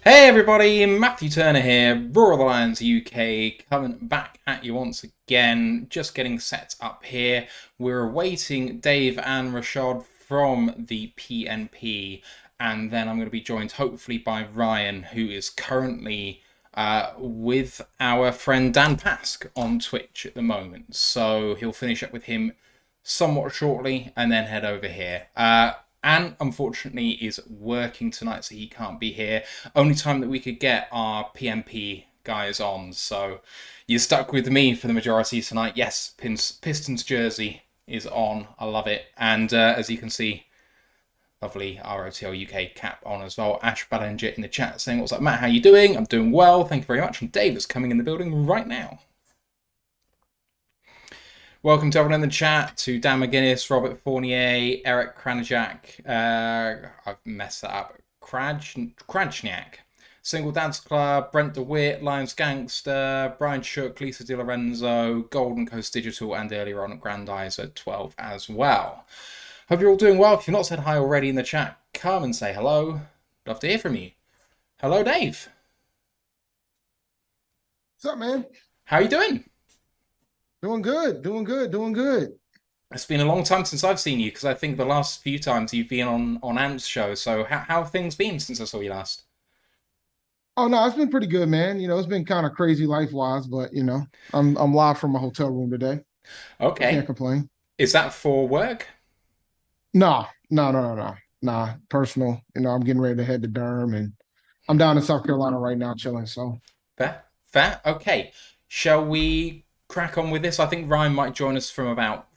Hey everybody, Matthew Turner here, Roar of the Lions UK, coming back at you once again, just getting set up here. We're awaiting Dave and Rashad from the PNP, and then I'm going to be joined hopefully by Ryan, who is currently with our friend Dan Pask on Twitch at the moment. So he'll finish up with him somewhat shortly and then head over here. And unfortunately is working tonight, so he can't be here. Only time that we could get our PMP guys on, so you're stuck with me for the majority tonight. Yes, Pistons jersey is on. I love it. And as you can see, lovely ROTL UK cap on as well. Ash Ballinger in the chat saying, "What's up, Matt? How you doing?" I'm doing well, thank you very much. And Dave is coming in the building right now. Welcome to everyone in the chat, to Dan McGuinness, Robert Fournier, Eric Kranjak, I've messed that up, Krajniak, Single Dance Club, Brent DeWitt, Lions Gangster, Brian Shook, Lisa Di Lorenzo, Golden Coast Digital, and earlier on at Grandizer 12 as well. Hope you're all doing well. If you've not said hi already in the chat, come and say hello. Love to hear from you. Hello, Dave. What's up, man? How are you doing? Doing good. It's been a long time since I've seen you, because I think the last few times you've been on Ant's show. So how have things been since I saw you last? Oh no, it's been pretty good, man. It's been kind of crazy life-wise, but I'm live from a hotel room today. Okay. I can't complain. Is that for work? No. Personal. I'm getting ready to head to Durham, and I'm down in South Carolina right now chilling. So fair. Okay. Shall we crack on with this? I think Ryan might join us from about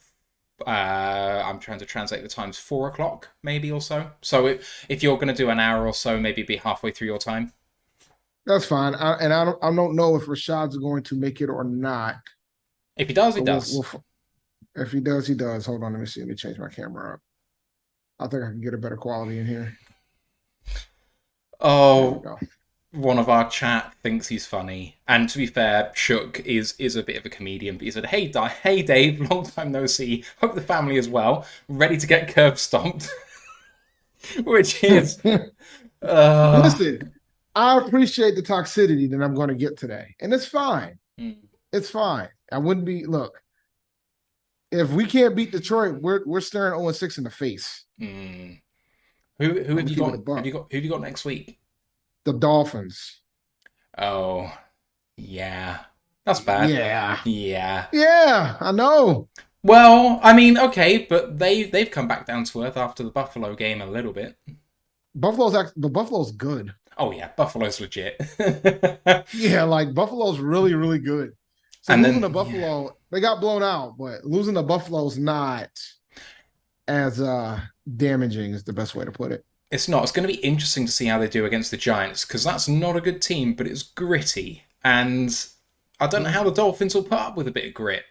I'm trying to translate the times, 4 o'clock maybe or so. So if you're going to do an hour or so, maybe be halfway through your time. That's fine. I don't know if Rashad's going to make it or not. If he does, he does. If he does, he does. Hold on, let me see. Let me change my camera up. I think I can get a better quality in here. Oh, one of our chat thinks he's funny, and to be fair, Shook is a bit of a comedian, but he said, hey Dave, long time no see, hope the family is well, ready to get curb stomped. Which is listen, I appreciate the toxicity that I'm going to get today, and it's fine. It's fine. I wouldn't be, look, if we can't beat Detroit, we're staring 0-6 in the face. Who have you got? Who have you got next week? The Dolphins. Oh, yeah. That's bad. Yeah, I know. Well, I mean, okay, but they've come back down to earth after the Buffalo game a little bit. Buffalo's good. Oh yeah, Buffalo's legit. Yeah, like Buffalo's really, really good. So and losing to Buffalo, they got blown out, but losing to Buffalo's not as damaging is the best way to put it. It's not. It's going to be interesting to see how they do against the Giants, because that's not a good team, but it's gritty. And I don't know how the Dolphins will put up with a bit of grit.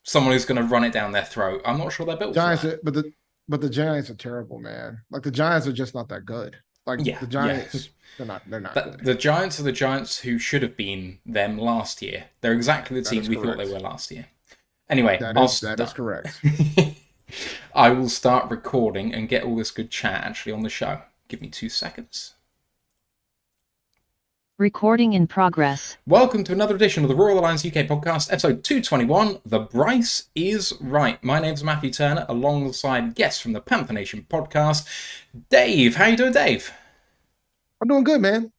Someone who's going to run it down their throat. I'm not sure they're built for that. But the Giants are terrible, man. Like, the Giants are just not that good. Like, the Giants, they're not good. The Giants are the Giants who should have been them last year. They're exactly the team we thought they were last year. Anyway, that is correct. I will start recording and get all this good chat actually on the show. Give me 2 seconds. Recording in progress. Welcome to another edition of the Roar of the Lions UK podcast, episode 221, The Bryce is Right. My name's Matthew Turner, alongside guests from the Panther Nation Podcast. Dave, how you doing, Dave? I'm doing good, man.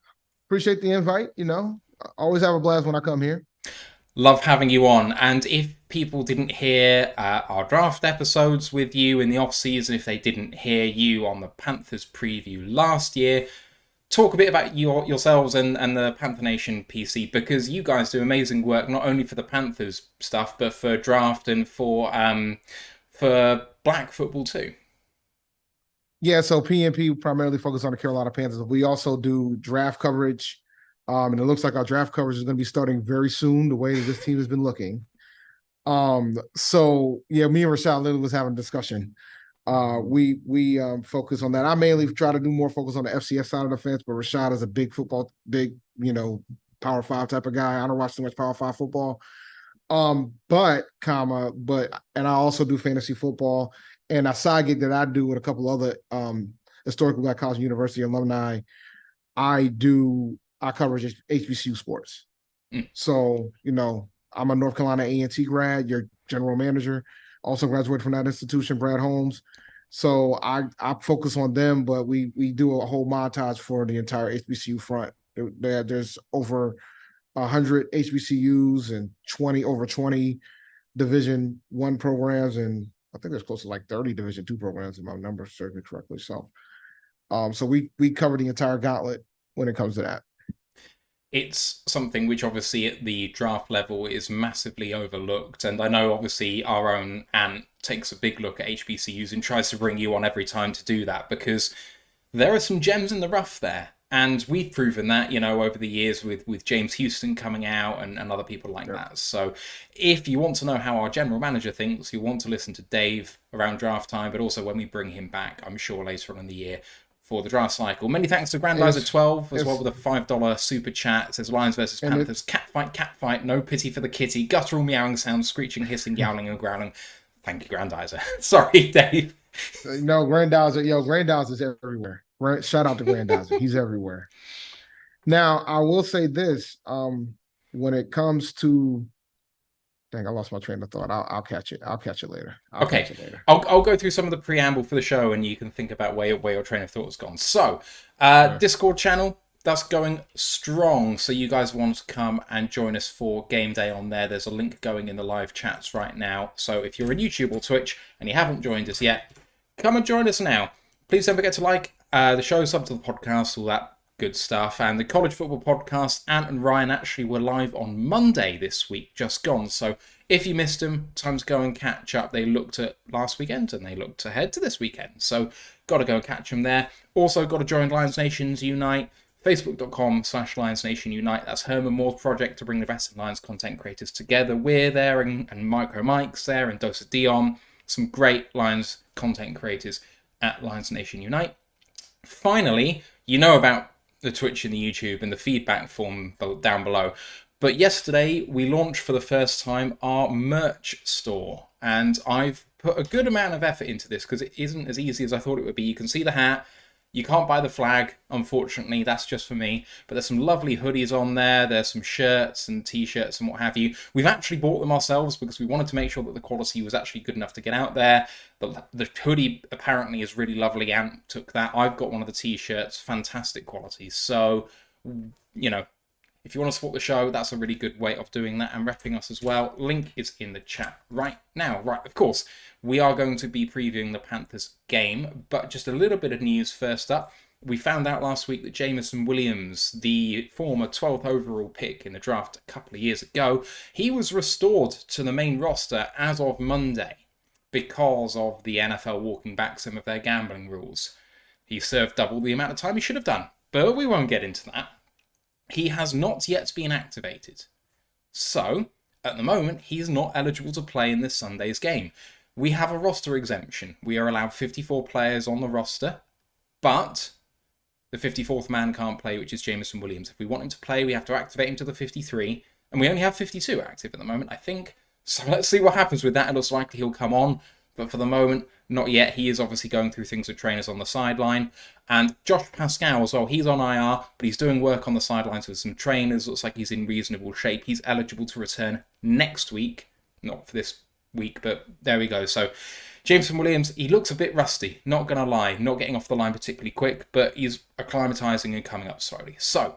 Appreciate the invite, I always have a blast when I come here. Love having you on. And if people didn't hear our draft episodes with you in the off-season, if they didn't hear you on the Panthers preview last year, talk a bit about yourselves and the Panther Nation PC, because you guys do amazing work, not only for the Panthers stuff, but for draft and for black football too. Yeah, so PNP primarily focus on the Carolina Panthers. We also do draft coverage. And it looks like our draft coverage is going to be starting very soon, the way that this team has been looking. So yeah, me and Rashad literally was having a discussion. We focus on that. I mainly try to do more focus on the FCS side of the fence, but Rashad is a big Power 5 type of guy. I don't watch too much Power 5 football. But I also do fantasy football, and a side gig that I do with a couple other historically black college university alumni. I cover just HBCU sports. So, I'm a North Carolina A&T grad, your general manager, also graduated from that institution, Brad Holmes. So I focus on them, but we do a whole montage for the entire HBCU front. There's over 100 HBCUs and over 20 Division I programs, and I think there's close to like 30 Division II programs, if my numbers serve me correctly. So, so we cover the entire gauntlet when it comes to that. It's something which obviously at the draft level is massively overlooked. And I know obviously our own Ant takes a big look at HBCUs and tries to bring you on every time to do that, because there are some gems in the rough there. And we've proven that, over the years with James Houston coming out and other people like that. So if you want to know how our general manager thinks, you want to listen to Dave around draft time, but also when we bring him back, I'm sure later on in the year, for the draft cycle. Many thanks to Grandizer12 as well with a $5 super chat. It says Lions versus Panthers. Cat fight, no pity for the kitty. Guttural meowing sounds, screeching, hissing, yowling, and growling. Thank you, Grandizer. Sorry, Dave. No, Grandizer's everywhere. Shout out to Grandizer. He's everywhere. Now, I will say this. When it comes to Dang, I lost my train of thought. I'll catch it. I'll catch it later. I'll go through some of the preamble for the show, and you can think about where your train of thought has gone. So, Discord channel, that's going strong. So you guys want to come and join us for game day on there. There's a link going in the live chats right now. So if you're on YouTube or Twitch and you haven't joined us yet, come and join us now. Please don't forget to like the show, sub to the podcast, all that good stuff. And the college football podcast, Ant and Ryan actually were live on Monday this week, just gone. So if you missed them, time to go and catch up. They looked at last weekend and they looked ahead to this weekend. So got to go and catch them there. Also got to join Lions Nations Unite, facebook.com/Lions Nation Unite. That's Herman Moore's project to bring the best in Lions content creators together. We're there and Micro Mike's there and Dorset Dion. Some great Lions content creators at Lions Nation Unite. Finally, you know about the Twitch and the YouTube and the feedback form down below. But yesterday, we launched for the first time our merch store. And I've put a good amount of effort into this because it isn't as easy as I thought it would be. You can see the hat. You can't buy the flag, unfortunately. That's just for me. But there's some lovely hoodies on there. There's some shirts and t-shirts and what have you. We've actually bought them ourselves because we wanted to make sure that the quality was actually good enough to get out there. The hoodie apparently is really lovely. Ant took that. I've got one of the t-shirts. Fantastic quality. So, you know, if you want to support the show, that's a really good way of doing that and repping us as well. Link is in the chat right now. Right, of course, we are going to be previewing the Panthers game, but just a little bit of news first up. We found out last week that Jameson Williams, the former 12th overall pick in the draft a couple of years ago, he was restored to the main roster as of Monday because of the NFL walking back some of their gambling rules. He served double the amount of time he should have done, but we won't get into that. He has not yet been activated. So, at the moment, he's not eligible to play in this Sunday's game. We have a roster exemption. We are allowed 54 players on the roster, but the 54th man can't play, which is Jameson Williams. If we want him to play, we have to activate him to the 53, and we only have 52 active at the moment, I think. So let's see what happens with that. It looks likely he'll come on, but for the moment, not yet. He is obviously going through things with trainers on the sideline. And Josh Pascal as well, he's on IR, but he's doing work on the sidelines with some trainers. Looks like he's in reasonable shape. He's eligible to return next week. Not for this week, but there we go. So Jameson Williams, he looks a bit rusty, not going to lie. Not getting off the line particularly quick, but he's acclimatizing and coming up slowly. So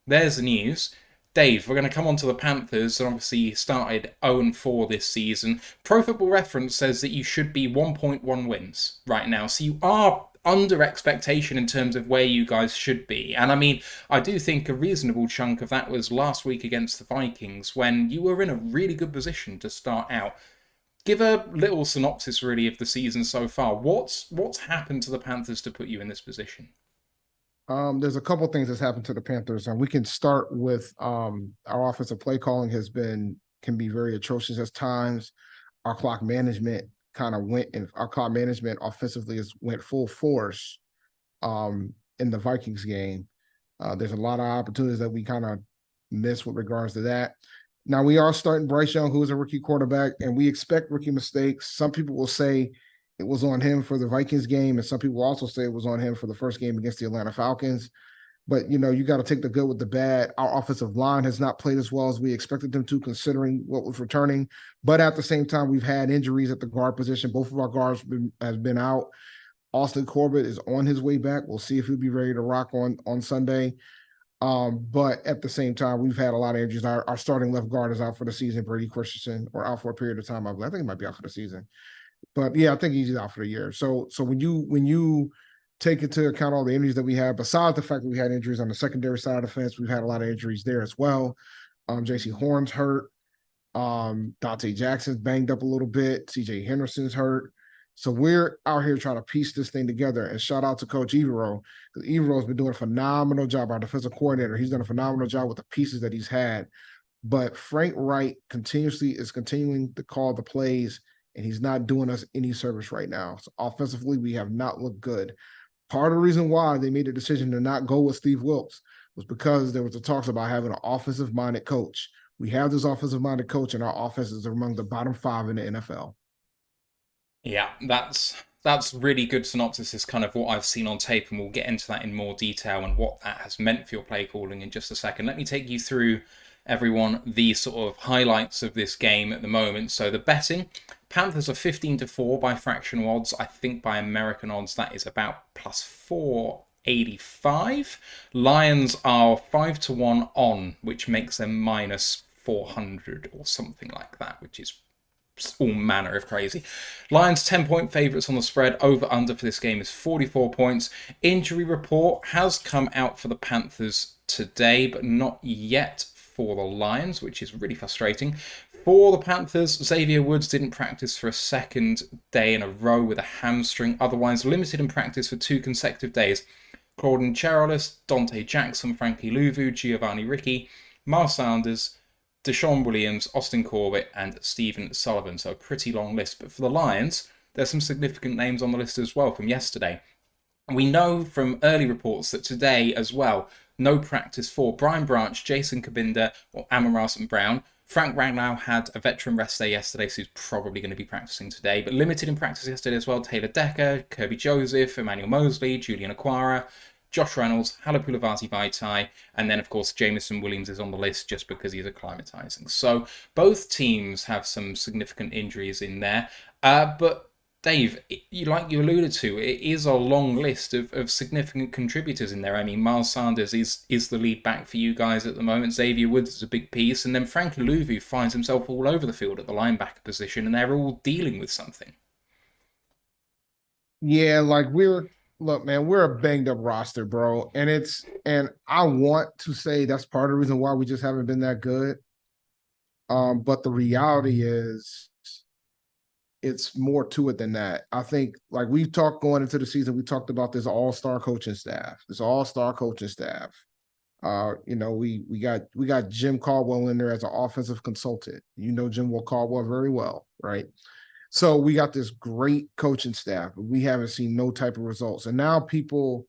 there's the news. Dave, we're going to come on to the Panthers, and obviously started 0-4 this season. Pro Football Reference says that you should be 1.1 wins right now, so you are under expectation in terms of where you guys should be. And I mean, I do think a reasonable chunk of that was last week against the Vikings, when you were in a really good position to start out. Give a little synopsis, really, of the season so far. What's happened to the Panthers to put you in this position? There's a couple things that's happened to the Panthers, and we can start with our offensive play calling can be very atrocious at times. Our clock management offensively went full force in the Vikings game. There's a lot of opportunities that we kind of miss with regards to that. Now we are starting Bryce Young, who is a rookie quarterback, and we expect rookie mistakes. Some people will say it was on him for the Vikings game, and some people also say it was on him for the first game against the Atlanta Falcons. But, you got to take the good with the bad. Our offensive line has not played as well as we expected them to, considering what was returning. But at the same time, we've had injuries at the guard position. Both of our guards have been out. Austin Corbett is on his way back. We'll see if he'll be ready to rock on Sunday. But at the same time, we've had a lot of injuries. Our starting left guard is out for the season, Brady Christensen, or out for a period of time. I think he might be out for the season. But yeah, I think he's out for the year. So when you take into account all the injuries that we have, besides the fact that we had injuries on the secondary side of the fence, we've had a lot of injuries there as well. JC Horn's hurt. Dante Jackson's banged up a little bit. CJ Henderson's hurt. So we're out here trying to piece this thing together. And shout out to Coach Evero, because Evero's been doing a phenomenal job. Our defensive coordinator, he's done a phenomenal job with the pieces that he's had. But Frank Wright is continuing to call the plays, and he's not doing us any service right now. So offensively, we have not looked good. Part of the reason why they made a decision to not go with Steve Wilkes was because there was the talks about having an offensive-minded coach. We have this offensive-minded coach, and our offense is among the bottom 5 in the NFL. Yeah, that's really good synopsis. Is kind of what I've seen on tape, and we'll get into that in more detail and what that has meant for your play calling in just a second. Let me take you through, everyone, the sort of highlights of this game at the moment. So the betting, Panthers are 15-4 by fractional odds. I think by American odds that is about plus 485. Lions are 5-1 on, which makes them minus 400 or something like that, which is all manner of crazy. Lions 10-point favourites on the spread. Over under for this game is 44 points. Injury report has come out for the Panthers today, but not yet for the Lions, which is really frustrating. For the Panthers, Xavier Woods didn't practice for a second day in a row with a hamstring, otherwise limited in practice for 2 consecutive days. Claudin Cherolis, Dante Jackson, Frankie Louvu, Giovanni Ricci, Miles Sanders, Deshaun Williams, Austin Corbett, and Stephen Sullivan. So a pretty long list. But for the Lions, there's some significant names on the list as well from yesterday. We know from early reports that today as well, no practice for Brian Branch, Jason Kabinda, or Amon-Ra St. Brown. Frank Ragnow had a veteran rest day yesterday, so he's probably going to be practicing today. But limited in practice yesterday as well, Taylor Decker, Kirby Joseph, Emmanuel Mosley, Julian Aquara, Josh Reynolds, Halapulavati Vaitai, and then, of course, Jameson Williams is on the list just because he's acclimatizing. So both teams have some significant injuries in there. But Dave, like you alluded to, it is a long list of significant contributors in there. I mean, Miles Sanders is the lead back for you guys at the moment. Xavier Woods is a big piece. And then Frankie Louvu finds himself all over the field at the linebacker position, and they're all dealing with something. Yeah, look, man, we're a banged up roster, bro. And I want to say that's part of the reason why we just haven't been that good. But the reality is it's more to it than that. I think, like we've talked going into the season, we talked about this all-star coaching staff. We got Jim Caldwell in there as an offensive consultant. You know Jim Caldwell very well, right? So we got this great coaching staff, but we haven't seen no type of results. And now people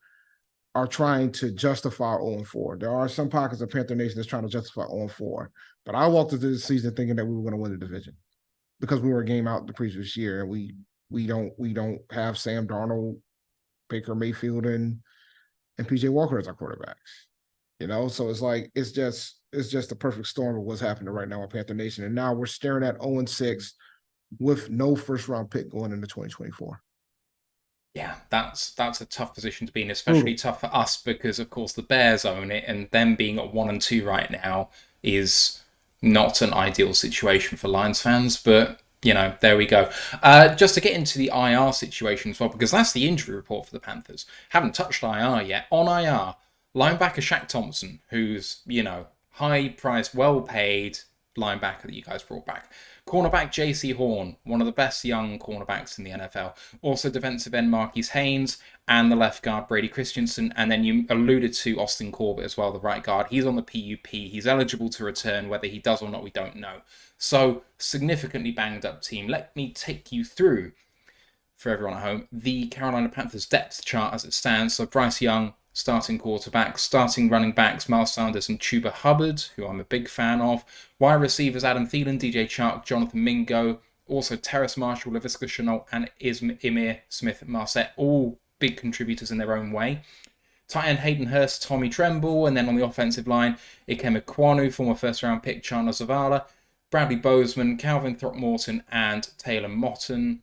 are trying to justify 0-4. There are some pockets of Panther Nation that's trying to justify 0-4. But I walked into this season thinking that we were going to win the division because we were a game out the previous year, and we don't have Sam Darnold, Baker Mayfield, and PJ Walker as our quarterbacks. So it's like it's just the perfect storm of what's happening right now with Panther Nation. And now we're staring at 0-6 with no first round pick going into 2024. Yeah, that's a tough position to be in, especially tough for us because, of course, the Bears own it, and them being at 1-2 right now is not an ideal situation for Lions fans, but, there we go. Just to get into the IR situation as well, because that's the injury report for the Panthers. Haven't touched IR yet. On IR, linebacker Shaq Thompson, who's, high-priced, well-paid linebacker that you guys brought back. Cornerback J.C. Horn, one of the best young cornerbacks in the NFL. Also defensive end Marquise Haynes and the left guard Brady Christensen. And then you alluded to Austin Corbett as well, the right guard. He's on the PUP. He's eligible to return. Whether he does or not, we don't know. So, significantly banged up team. Let me take you through, for everyone at home, the Carolina Panthers depth chart as it stands. So Bryce Young, starting quarterback, starting running backs, Miles Sanders and Chuba Hubbard, who I'm a big fan of. Wide receivers, Adam Thielen, DJ Chark, Jonathan Mingo, also Terrace Marshall, Laviska Shenault, and Emir Smith-Marset, all big contributors in their own way. tight end Hayden Hurst, Tommy Tremble, and then on the offensive line, Ikem Ekwonu, former first-round pick Chandler Zavala, Bradley Bozeman, Calvin Throckmorton, and Taylor Motton.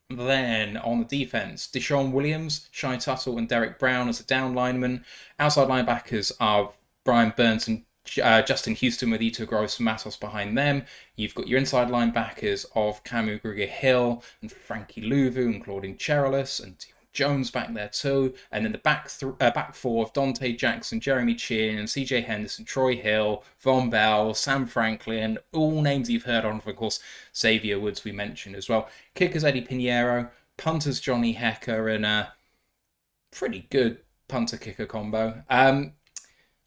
Then on the defense, Deshaun Williams, Shai Tuttle, and Derek Brown as a down lineman. Outside linebackers are Brian Burns and Justin Houston with Ito Gross Matos behind them. You've got your inside linebackers of Camu Grugier-Hill and Frankie Louvu and Claudine Cherelis and Dion Jones back there too. And then the back four of Dante Jackson, Jeremy Chin, and CJ Henderson, Troy Hill, Von Bell, Sam Franklin, all names you've heard of course, Xavier Woods we mentioned as well. Kickers Eddie Pinheiro, punters Johnny Hecker, and a pretty good punter-kicker combo.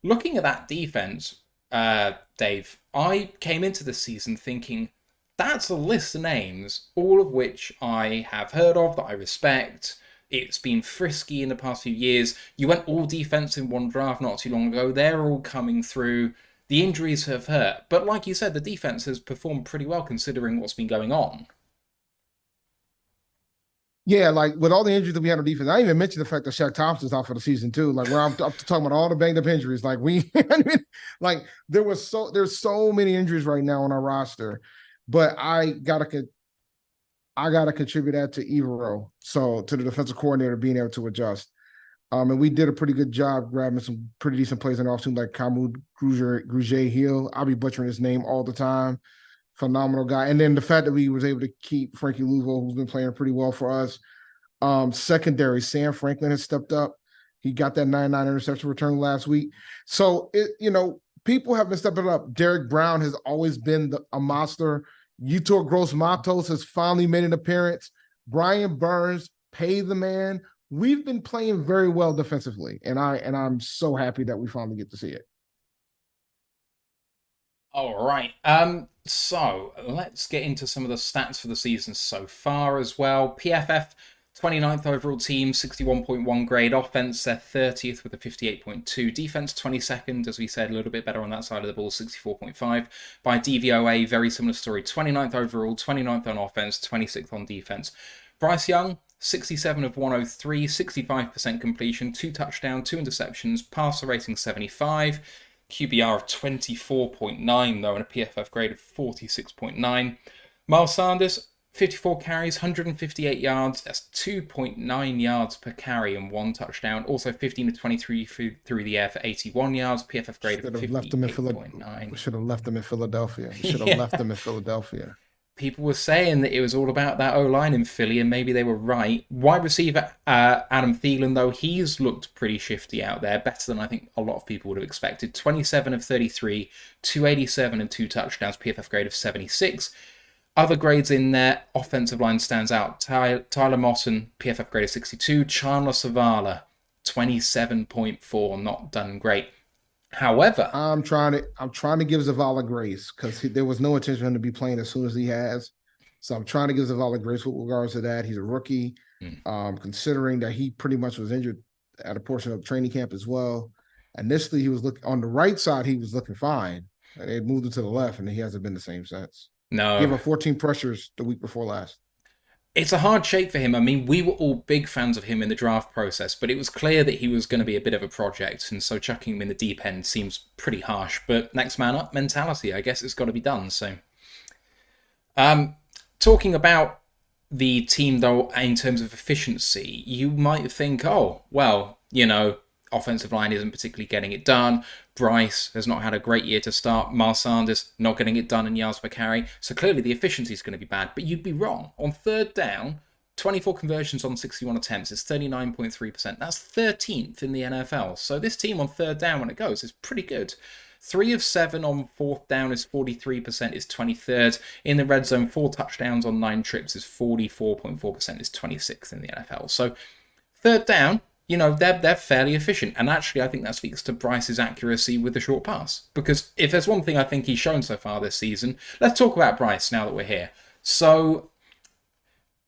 Looking at that defense, Dave, I came into the season thinking that's a list of names, all of which I have heard of, that I respect. It's been frisky in the past few years. You went all defense in one draft not too long ago. They're all coming through. The injuries have hurt. But like you said, the defense has performed pretty well considering what's been going on. Yeah, like with all the injuries that we had on defense, I didn't even mention the fact that Shaq Thompson's out for the season too. Like, I'm talking about all the banged up injuries. Like like there's so many injuries right now on our roster, but I gotta contribute that to Evero, so to the defensive coordinator being able to adjust. And we did a pretty good job grabbing some pretty decent plays in the offseason, like Camu Grugier-Hill. I'll be butchering his name all the time. Phenomenal guy. And then the fact that we was able to keep Frankie Louvu, who's been playing pretty well for us. Secondary, Sam Franklin has stepped up. He got that 99 interception return last week. So, people have been stepping up. Derek Brown has always been a monster. Yetur Gross-Matos has finally made an appearance. Brian Burns, pay the man. We've been playing very well defensively, and I'm so happy that we finally get to see it. All right. So let's get into some of the stats for the season so far as well. PFF, 29th overall team, 61.1 grade. Offense, they're 30th with a 58.2. Defense, 22nd, as we said, a little bit better on that side of the ball, 64.5. By DVOA, very similar story. 29th overall, 29th on offense, 26th on defense. Bryce Young, 67 of 103, 65% completion, 2 touchdowns, 2 interceptions, passer rating 75. QBR of 24.9 though, and a PFF grade of 46.9. Miles Sanders, 54 carries, 158 yards. That's 2.9 yards per carry and 1 touchdown. Also 15 to 23 through the air for 81 yards. PFF grade of 58.9. Should have left him in Philadelphia. Left him in Philadelphia. People were saying that it was all about that O-line in Philly, and maybe they were right. Wide receiver Adam Thielen, though, he's looked pretty shifty out there, better than I think a lot of people would have expected. 27 of 33, 287 and 2 touchdowns, PFF grade of 76. Other grades in there, offensive line stands out. Tyler Motton, PFF grade of 62. Chandler Zavala, 27.4, not done great. However, I'm trying to give Zavala grace because there was no intention for him to be playing as soon as he has. So I'm trying to give Zavala grace with regards to that. He's a rookie, considering that he pretty much was injured at a portion of training camp as well. Initially, he was looking on the right side. He was looking fine. They moved him to the left, and he hasn't been the same since. No, he gave him 14 pressures the week before last. It's a hard shape for him. I mean, we were all big fans of him in the draft process, but it was clear that he was going to be a bit of a project, and so chucking him in the deep end seems pretty harsh. But next man up mentality, I guess it's got to be done. So, talking about the team, though, in terms of efficiency, you might think, oh, well, offensive line isn't particularly getting it done. Bryce has not had a great year to start. Miles Sanders not getting it done in yards per carry. So clearly the efficiency is going to be bad. But you'd be wrong. On third down, 24 conversions on 61 attempts is 39.3%. That's 13th in the NFL. So this team on third down when it goes is pretty good. 3 of 7 on fourth down is 43%, is 23rd. In the red zone, 4 touchdowns on 9 trips is 44.4%, is 26th in the NFL. So third down, they're fairly efficient. And actually, I think that speaks to Bryce's accuracy with the short pass. Because if there's one thing I think he's shown so far this season, let's talk about Bryce now that we're here. So,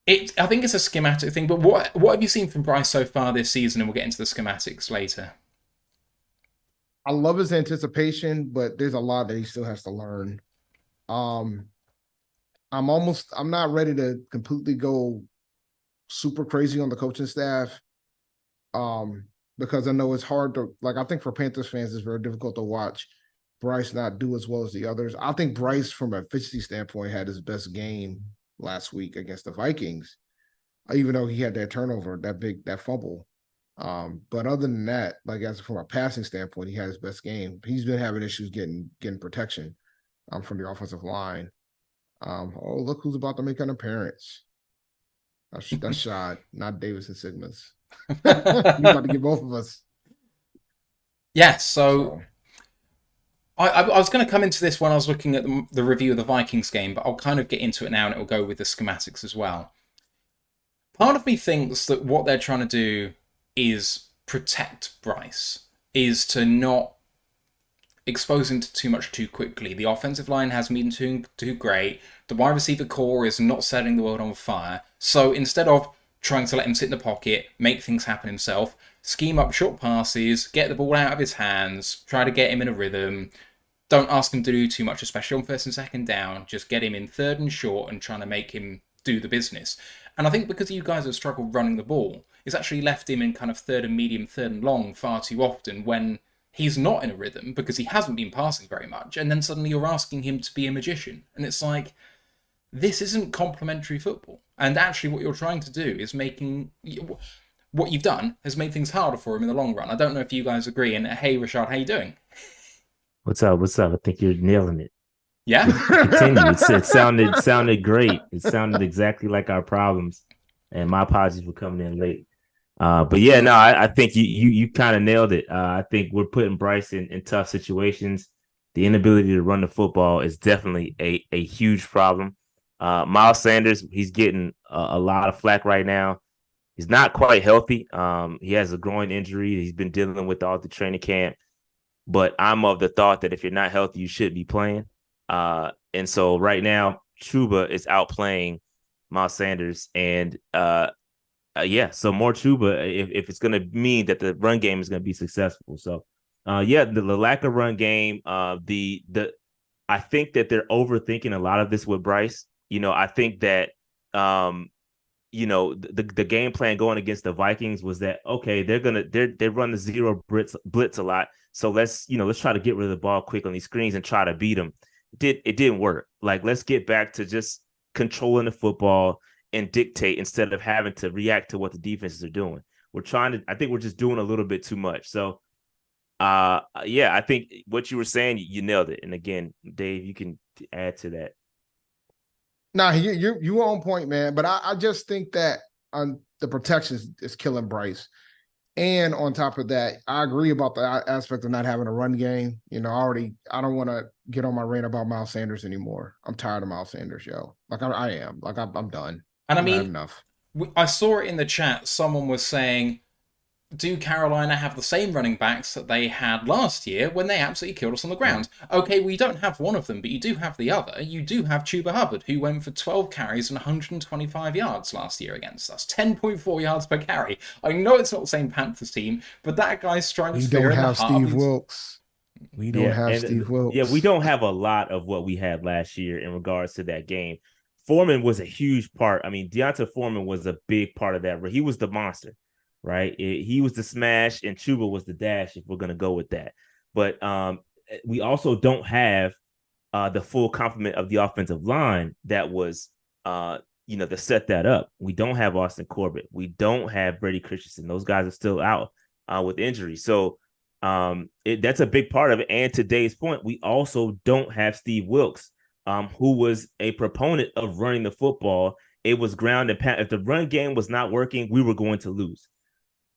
I think it's a schematic thing, but what have you seen from Bryce so far this season? And we'll get into the schematics later. I love his anticipation, but there's a lot that he still has to learn. I'm not ready to completely go super crazy on the coaching staff. because I know it's hard to, like, I think for Panthers fans, it's very difficult to watch Bryce not do as well as the others. I think Bryce, from an efficiency standpoint, had his best game last week against the Vikings, even though he had that turnover, that fumble. But other than that, like, as from a passing standpoint, he had his best game. He's been having issues getting protection from the offensive line. Oh, look who's about to make an appearance. That's Shad, not Davis and Sigmas. He's about to get both of us. Yeah, so. I was going to come into this when I was looking at the review of the Vikings game, but I'll kind of get into it now and it'll go with the schematics as well. Part of me thinks that what they're trying to do is protect Bryce, is to not expose him to too much too quickly. The offensive line hasn't been too great. The wide receiver core is not setting the world on fire. So instead of trying to let him sit in the pocket, make things happen himself, scheme up short passes, get the ball out of his hands, try to get him in a rhythm. Don't ask him to do too much, especially on first and second down. Just get him in third and short and trying to make him do the business. And I think because you guys have struggled running the ball, it's actually left him in kind of third and medium, third and long far too often when he's not in a rhythm because he hasn't been passing very much. And then suddenly you're asking him to be a magician. And it's like, this isn't complementary football. And actually what you're trying to do is what you've done has made things harder for him in the long run. I don't know if you guys agree. And hey, Rashad, how you doing? What's up? I think you're nailing it. Yeah? Continue. It sounded great. It sounded exactly like our problems. And my apologies for coming in late. But yeah, no, I think you kind of nailed it. I think we're putting Bryce in tough situations. The inability to run the football is definitely a huge problem. Miles Sanders, he's getting a lot of flack right now. He's not quite healthy. He has a groin injury. He's been dealing with all the training camp. But I'm of the thought that if you're not healthy, you should be playing. And so right now, Chuba is outplaying Miles Sanders. And so more Chuba if it's going to mean that the run game is going to be successful. So, the lack of run game, I think that they're overthinking a lot of this with Bryce. I think that, the game plan going against the Vikings was that, okay, they run the zero blitz a lot. So let's try to get rid of the ball quick on these screens and try to beat them. It didn't work. Like, let's get back to just controlling the football and dictate instead of having to react to what the defenses are doing. I think we're just doing a little bit too much. So, I think what you were saying, you nailed it. And again, Dave, you can add to that. Nah, you on point, man. But I just think that the protection is killing Bryce. And on top of that, I agree about the aspect of not having a run game. I don't want to get on my rant about Miles Sanders anymore. I'm tired of Miles Sanders, yo. Like, I am. Like, I'm done. And I mean, enough. I saw it in the chat. Someone was saying, do Carolina have the same running backs that they had last year when they absolutely killed us on the ground? Okay, well, you don't have one of them, but you do have the other. You do have Chuba Hubbard, who went for 12 carries and 125 yards last year against us. 10.4 yards per carry. I know it's not the same Panthers team, but that guy's trying to figure out. We don't have Steve Wilkes. We don't have Steve Wilkes. Yeah, we don't have a lot of what we had last year in regards to that game. Foreman was a huge part. I mean, Deonta Foreman was a big part of that. He was the monster. Right, he was the smash, and Chuba was the dash. If we're gonna go with that, but we also don't have the full complement of the offensive line that was, to set that up. We don't have Austin Corbett. We don't have Brady Christensen. Those guys are still out with injury. So that's a big part of it. And to Dave's point, we also don't have Steve Wilkes, who was a proponent of running the football. It was ground and pound. If the run game was not working, we were going to lose.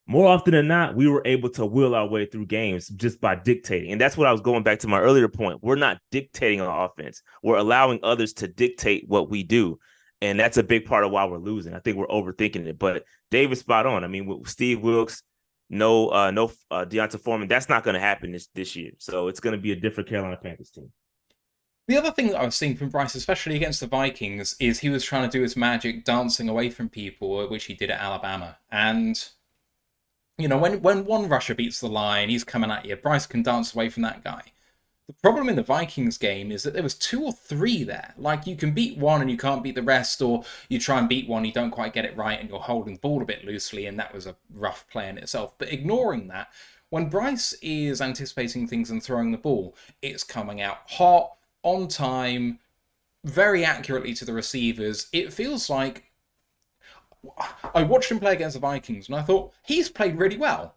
More often than not, we were able to will our way through games just by dictating. And that's what I was going back to my earlier point. We're not dictating on offense. We're allowing others to dictate what we do. And that's a big part of why we're losing. I think we're overthinking it. But Dave is spot on. I mean, with Steve Wilkes, no Deonta Foreman, that's not going to happen this year. So it's going to be a different Carolina Panthers team. The other thing that I was seeing from Bryce, especially against the Vikings, is he was trying to do his magic dancing away from people, which he did at Alabama. And when one rusher beats the line, he's coming at you. Bryce can dance away from that guy. The problem in the Vikings game is that there was 2 or 3 there. Like, you can beat one and you can't beat the rest, or you try and beat one, you don't quite get it right, and you're holding the ball a bit loosely, and that was a rough play in itself. But ignoring that, when Bryce is anticipating things and throwing the ball, it's coming out hot, on time, very accurately to the receivers. It feels like... I watched him play against the Vikings, and I thought, he's played really well.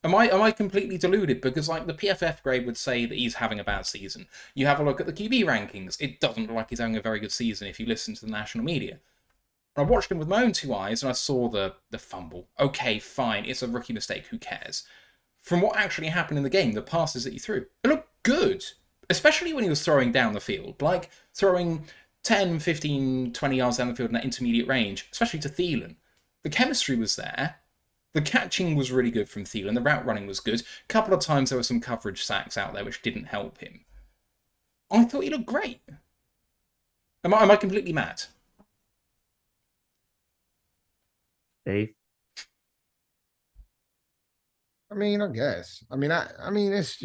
Am I completely deluded? Because like the PFF grade would say that he's having a bad season. You have a look at the QB rankings. It doesn't look like he's having a very good season if you listen to the national media. I watched him with my own 2 eyes and I saw the fumble. Okay, fine. It's a rookie mistake. Who cares? From what actually happened in the game, the passes that he threw, it looked good. Especially when he was throwing down the field. Like throwing 10, 15, 20 yards down the field in that intermediate range, especially to Thielen. The chemistry was there. The catching was really good from Thielen. The route running was good. A couple of times there were some coverage sacks out there which didn't help him. I thought he looked great. Am I completely mad? Dave? I mean, I guess. I mean, it's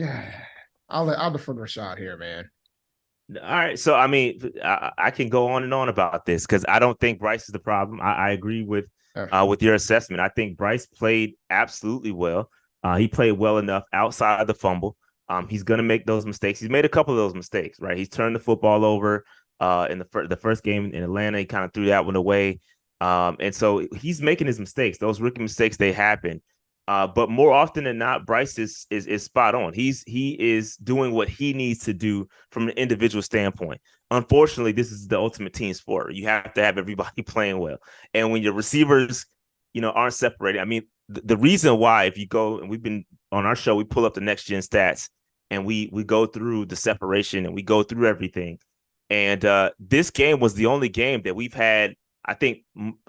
I'll defer to Rashad here, man. All right. So, I mean, I can go on and on about this because I don't think Bryce is the problem. I agree with your assessment. I think Bryce played absolutely well. He played well enough outside of the fumble. He's going to make those mistakes. He's made a couple of those mistakes, right? He's turned the football over in the first game in Atlanta. He kind of threw that one away. And so he's making his mistakes. Those rookie mistakes, they happen. But more often than not, Bryce is spot on. He is doing what he needs to do from an individual standpoint. Unfortunately, this is the ultimate team sport. You have to have everybody playing well. And when your receivers, aren't separated, I mean, the reason why, if you go, and we've been on our show, we pull up the next gen stats and we go through the separation and we go through everything. And this game was the only game that we've had, I think,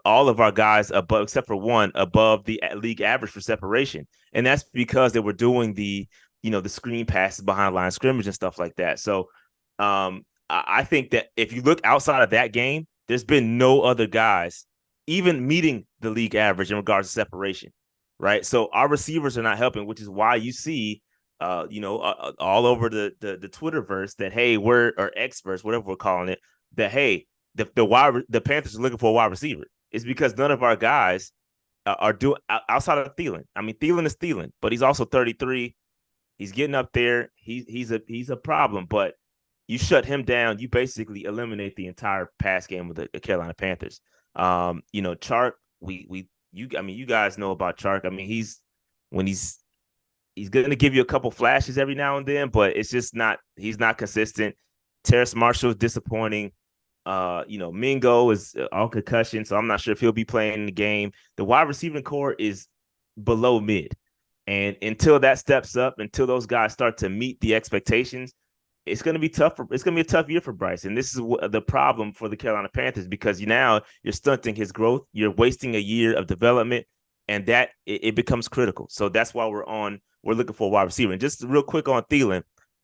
all of our guys above, except for one, above the league average for separation. And that's because they were doing the screen passes behind line scrimmage and stuff like that. So I think that if you look outside of that game, there's been no other guys even meeting the league average in regards to separation, right? So our receivers are not helping, which is why you see, all over the Twitterverse that, hey, or Xverse, whatever we're calling it, that, hey, the Panthers are looking for a wide receiver. It's because none of our guys are doing outside of Thielen. I mean, Thielen is Thielen, but he's also 33. He's getting up there. He's a problem, but you shut him down, you basically eliminate the entire pass game with the Carolina Panthers. Chark, you guys know about Chark. I mean, he's going to give you a couple flashes every now and then, but it's just he's not consistent. Terrace Marshall is disappointing. Mingo is on concussion, so I'm not sure if he'll be playing in the game. The wide receiving core is below mid. And until that steps up, until those guys start to meet the expectations, it's going to be tough. It's going to be a tough year for Bryce. And this is the problem for the Carolina Panthers, because now you're stunting his growth. You're wasting a year of development, and that it becomes critical. So that's why we're looking for a wide receiver. And just real quick on Thielen,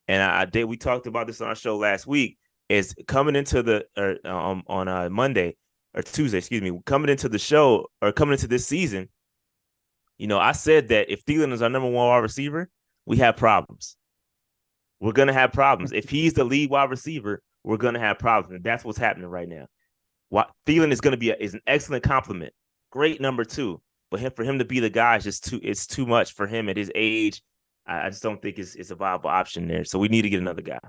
and we talked about this on our show last week, is coming into on Monday or Tuesday, coming into the show or coming into this season, I said that if Thielen is our number one wide receiver, we have problems. We're going to have problems. If he's the lead wide receiver, we're going to have problems. And that's what's happening right now. Thielen is going to be is an excellent compliment. Great number 2. But for him to be the guy is just it's too much for him at his age. I just don't think it's a viable option there. So we need to get another guy.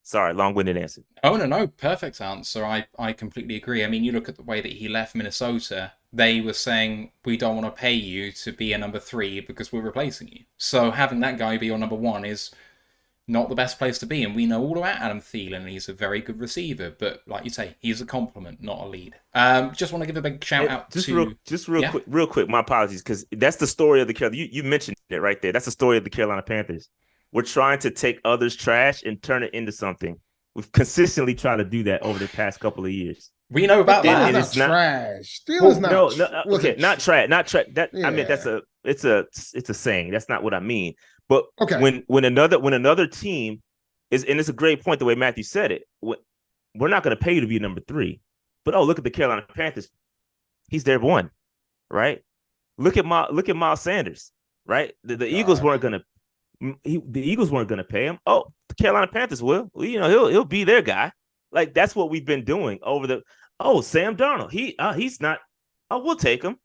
Sorry, long-winded answer. Oh, no, perfect answer. I completely agree. I mean, you look at the way that he left Minnesota, they were saying, we don't want to pay you to be a number 3 because we're replacing you. So having that guy be your number 1 is not the best place to be. And we know all about Adam Thielen, and he's a very good receiver. But like you say, he's a compliment, not a lead. Just want to give a big shout out real quick, my apologies, because that's the story of the Carolina. You mentioned it right there. That's the story of the Carolina Panthers. We're trying to take others' trash and turn it into something. We've consistently tried to do that over the past couple of years. We know about that. It's not trash. Steelers not trash. Not trash. That yeah. I mean, it's a saying. That's not what I mean. But when another team is, and it's a great point the way Matthew said it. We're not going to pay you to be number 3, but look at the Carolina Panthers. He's their 1, right? Look at Miles Sanders, right? The Eagles weren't going to. The Eagles weren't going to pay him. Oh, the Carolina Panthers will. He'll be their guy. Like that's what we've been doing over the. Oh, Sam Darnold. He's not. Oh, we'll take him.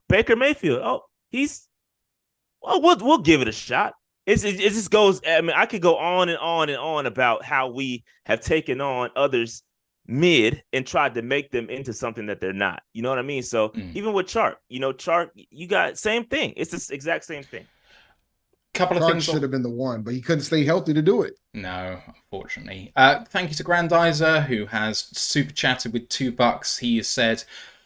Baker Mayfield. Oh, we'll give it a shot. It just goes. I mean, I could go on and on and on about how we have taken on others mid and tried to make them into something that they're not. You know what I mean? So even with Chark, you got same thing. It's the exact same thing. Couple of things should have been the one, but he couldn't stay healthy to do it. No, unfortunately. Thank you to Grandizer, who has super chatted with $2. He has said,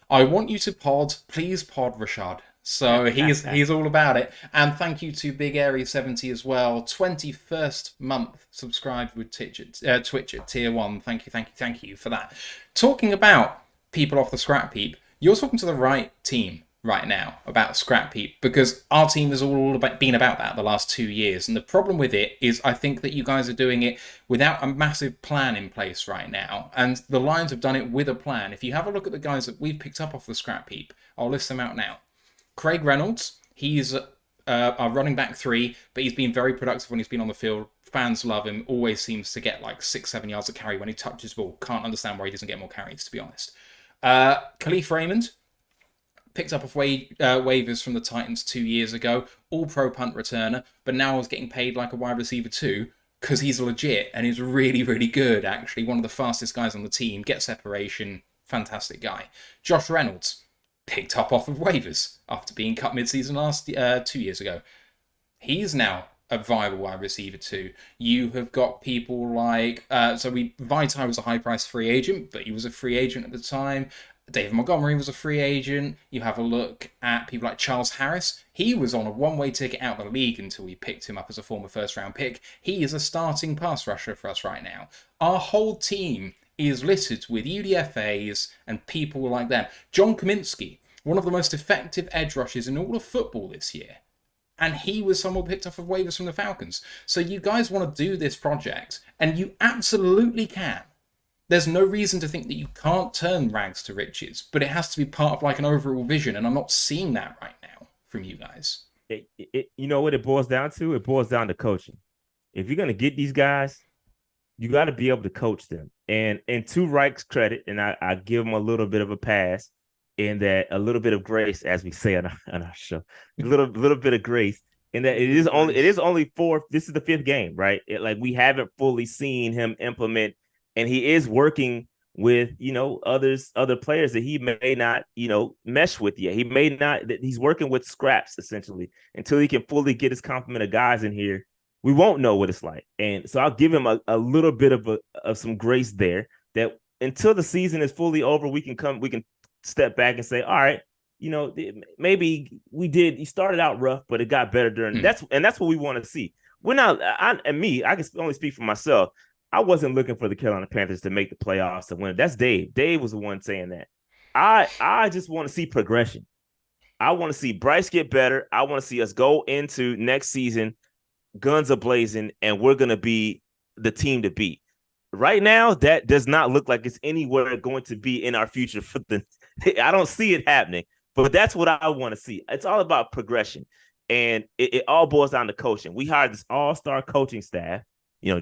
"I want you to please pod Rashad." So he's all about it. And thank you to Big Airy 70 as well. 21st month subscribed with Twitch at tier 1. Thank you for that. Talking about people off the scrap heap, you're talking to the right team right now about scrap heap, because our team has all been about that the last 2 years. And the problem with it is I think that you guys are doing it without a massive plan in place right now. And the Lions have done it with a plan. If you have a look at the guys that we've picked up off the scrap heap, I'll list them out now. Craig Reynolds, he's our running back 3, but he's been very productive when he's been on the field. Fans love him, always seems to get like 6-7 yards of carry when he touches the ball. Can't understand why he doesn't get more carries, to be honest. Khalif Raymond, picked up off waivers from the Titans 2 years ago, all-pro punt returner, but now is getting paid like a wide receiver too, because he's legit and he's really, really good, actually. One of the fastest guys on the team, get separation, fantastic guy. Josh Reynolds, picked up off of waivers after being cut mid-season 2 years ago. He's now a viable wide receiver too. You have got people like Vitae was a high-priced free agent, but he was a free agent at the time. David Montgomery was a free agent. You have a look at people like Charles Harris. He was on a one-way ticket out of the league until we picked him up as a former first-round pick. He is a starting pass rusher for us right now. Our whole team is littered with UDFAs and people like that. John Kaminsky, one of the most effective edge rushers in all of football this year. And he was someone picked up of waivers from the Falcons. So you guys want to do this project, and you absolutely can. There's no reason to think that you can't turn rags to riches, but it has to be part of like an overall vision, and I'm not seeing that right now from you guys. You know what it boils down to? It boils down to coaching. If you're going to get these guys, you got to be able to coach them. And to Reich's credit, and I give him a little bit of a pass, in that a little bit of grace, as we say on our show, a little bit of grace, in that it is only 4. This is the 5th game, right? We haven't fully seen him implement, and he is working with other players that he may not mesh with yet. He may not. He's working with scraps essentially until he can fully get his complement of guys in here. We won't know what it's like, and so I'll give him a little bit of some grace there. That until the season is fully over, we can step back and say, all right, maybe he started out rough, but it got better during that's what we want to see. We're not, I can only speak for myself. I wasn't looking for the Carolina Panthers to make the playoffs to win. That's Dave. Dave was the one saying that. I just want to see progression. I want to see Bryce get better. I want to see us go into next season guns a-blazing, and we're going to be the team to beat. Right now, that does not look like it's anywhere going to be in our future. I don't see it happening, but that's what I want to see. It's all about progression, and it all boils down to coaching. We hired this all-star coaching staff.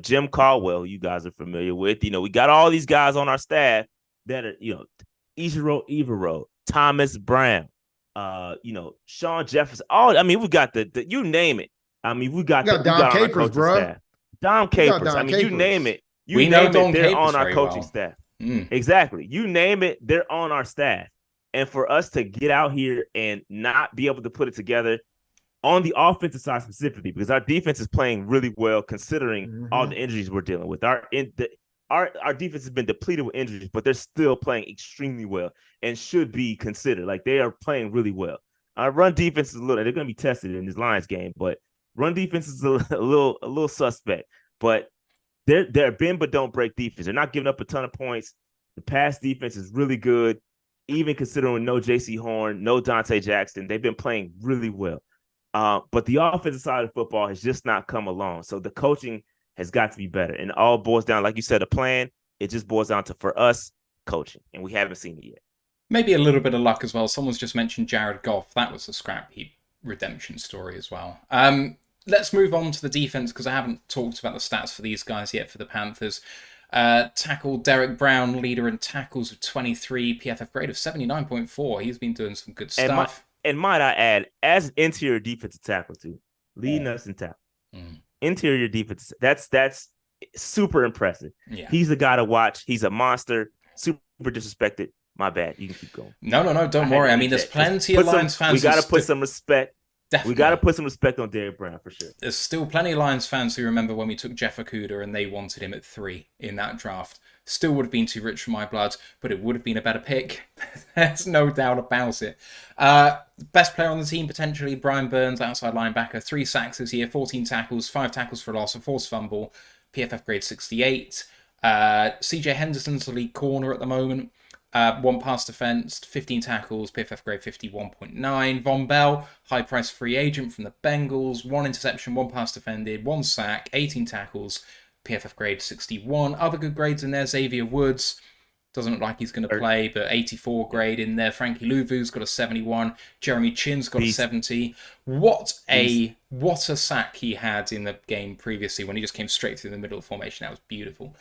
Jim Caldwell, you guys are familiar with. We got all these guys on our staff that are, Ichiro Evero, Thomas Brown, Sean Jefferson. We got the you name it. We got Dom Capers, bro. Staff. Dom Capers. You name it. We know Don they're Capers on our coaching staff. Exactly. You name it, they're on our staff. And for us to get out here and not be able to put it together on the offensive side specifically, because our defense is playing really well considering all the injuries we're dealing with. Our defense has been depleted with injuries, but they're still playing extremely well and should be considered. They are playing really well. Our run defense is they're going to be tested in this Lions game, but run defense is a little suspect. But they're bend but don't break defense. They're not giving up a ton of points. The pass defense is really good, even considering no J.C. Horn, no Dante Jackson. They've been playing really well. But the offensive side of football has just not come along. So the coaching has got to be better. And it all boils down, like you said, a plan. It just boils down to, for us, coaching. And we haven't seen it yet. Maybe a little bit of luck as well. Someone's just mentioned Jared Goff. That was a scrap heap redemption story as well. let's move on to the defense, because I haven't talked about the stats for these guys yet for the Panthers. Tackle Derek Brown, leader in tackles with 23, PFF grade of 79.4. He's been doing some good stuff. And might I add, as an interior defensive tackle too, leading us in tackle. Interior defense, that's super impressive. Yeah. He's a guy to watch. He's a monster, super disrespected. My bad. You can keep going. No, don't worry. I mean, there's plenty of Lions fans. We got to put some respect. Definitely. We got to put some respect on Derek Brown for sure. There's still plenty of Lions fans who remember when we took Jeff Okudah and they wanted him at 3 in that draft. Still would have been too rich for my blood, but it would have been a better pick. There's no doubt about it. Best player on the team, potentially, Brian Burns, outside linebacker. 3 sacks this year, 14 tackles, 5 tackles for a loss, a forced fumble. PFF grade 68. CJ Henderson's the lead corner at the moment. 1 pass defense, 15 tackles, PFF grade 51.9. Von Bell, high price free agent from the Bengals, 1 interception, 1 pass defended, 1 sack, 18 tackles, PFF grade 61. Other good grades in there, Xavier Woods, doesn't look like he's going to play, but 84 grade in there. Frankie Louvu's got a 71. Jeremy Chin's got a 70. What a sack he had in the game previously when he just came straight through the middle of the formation. That was beautiful.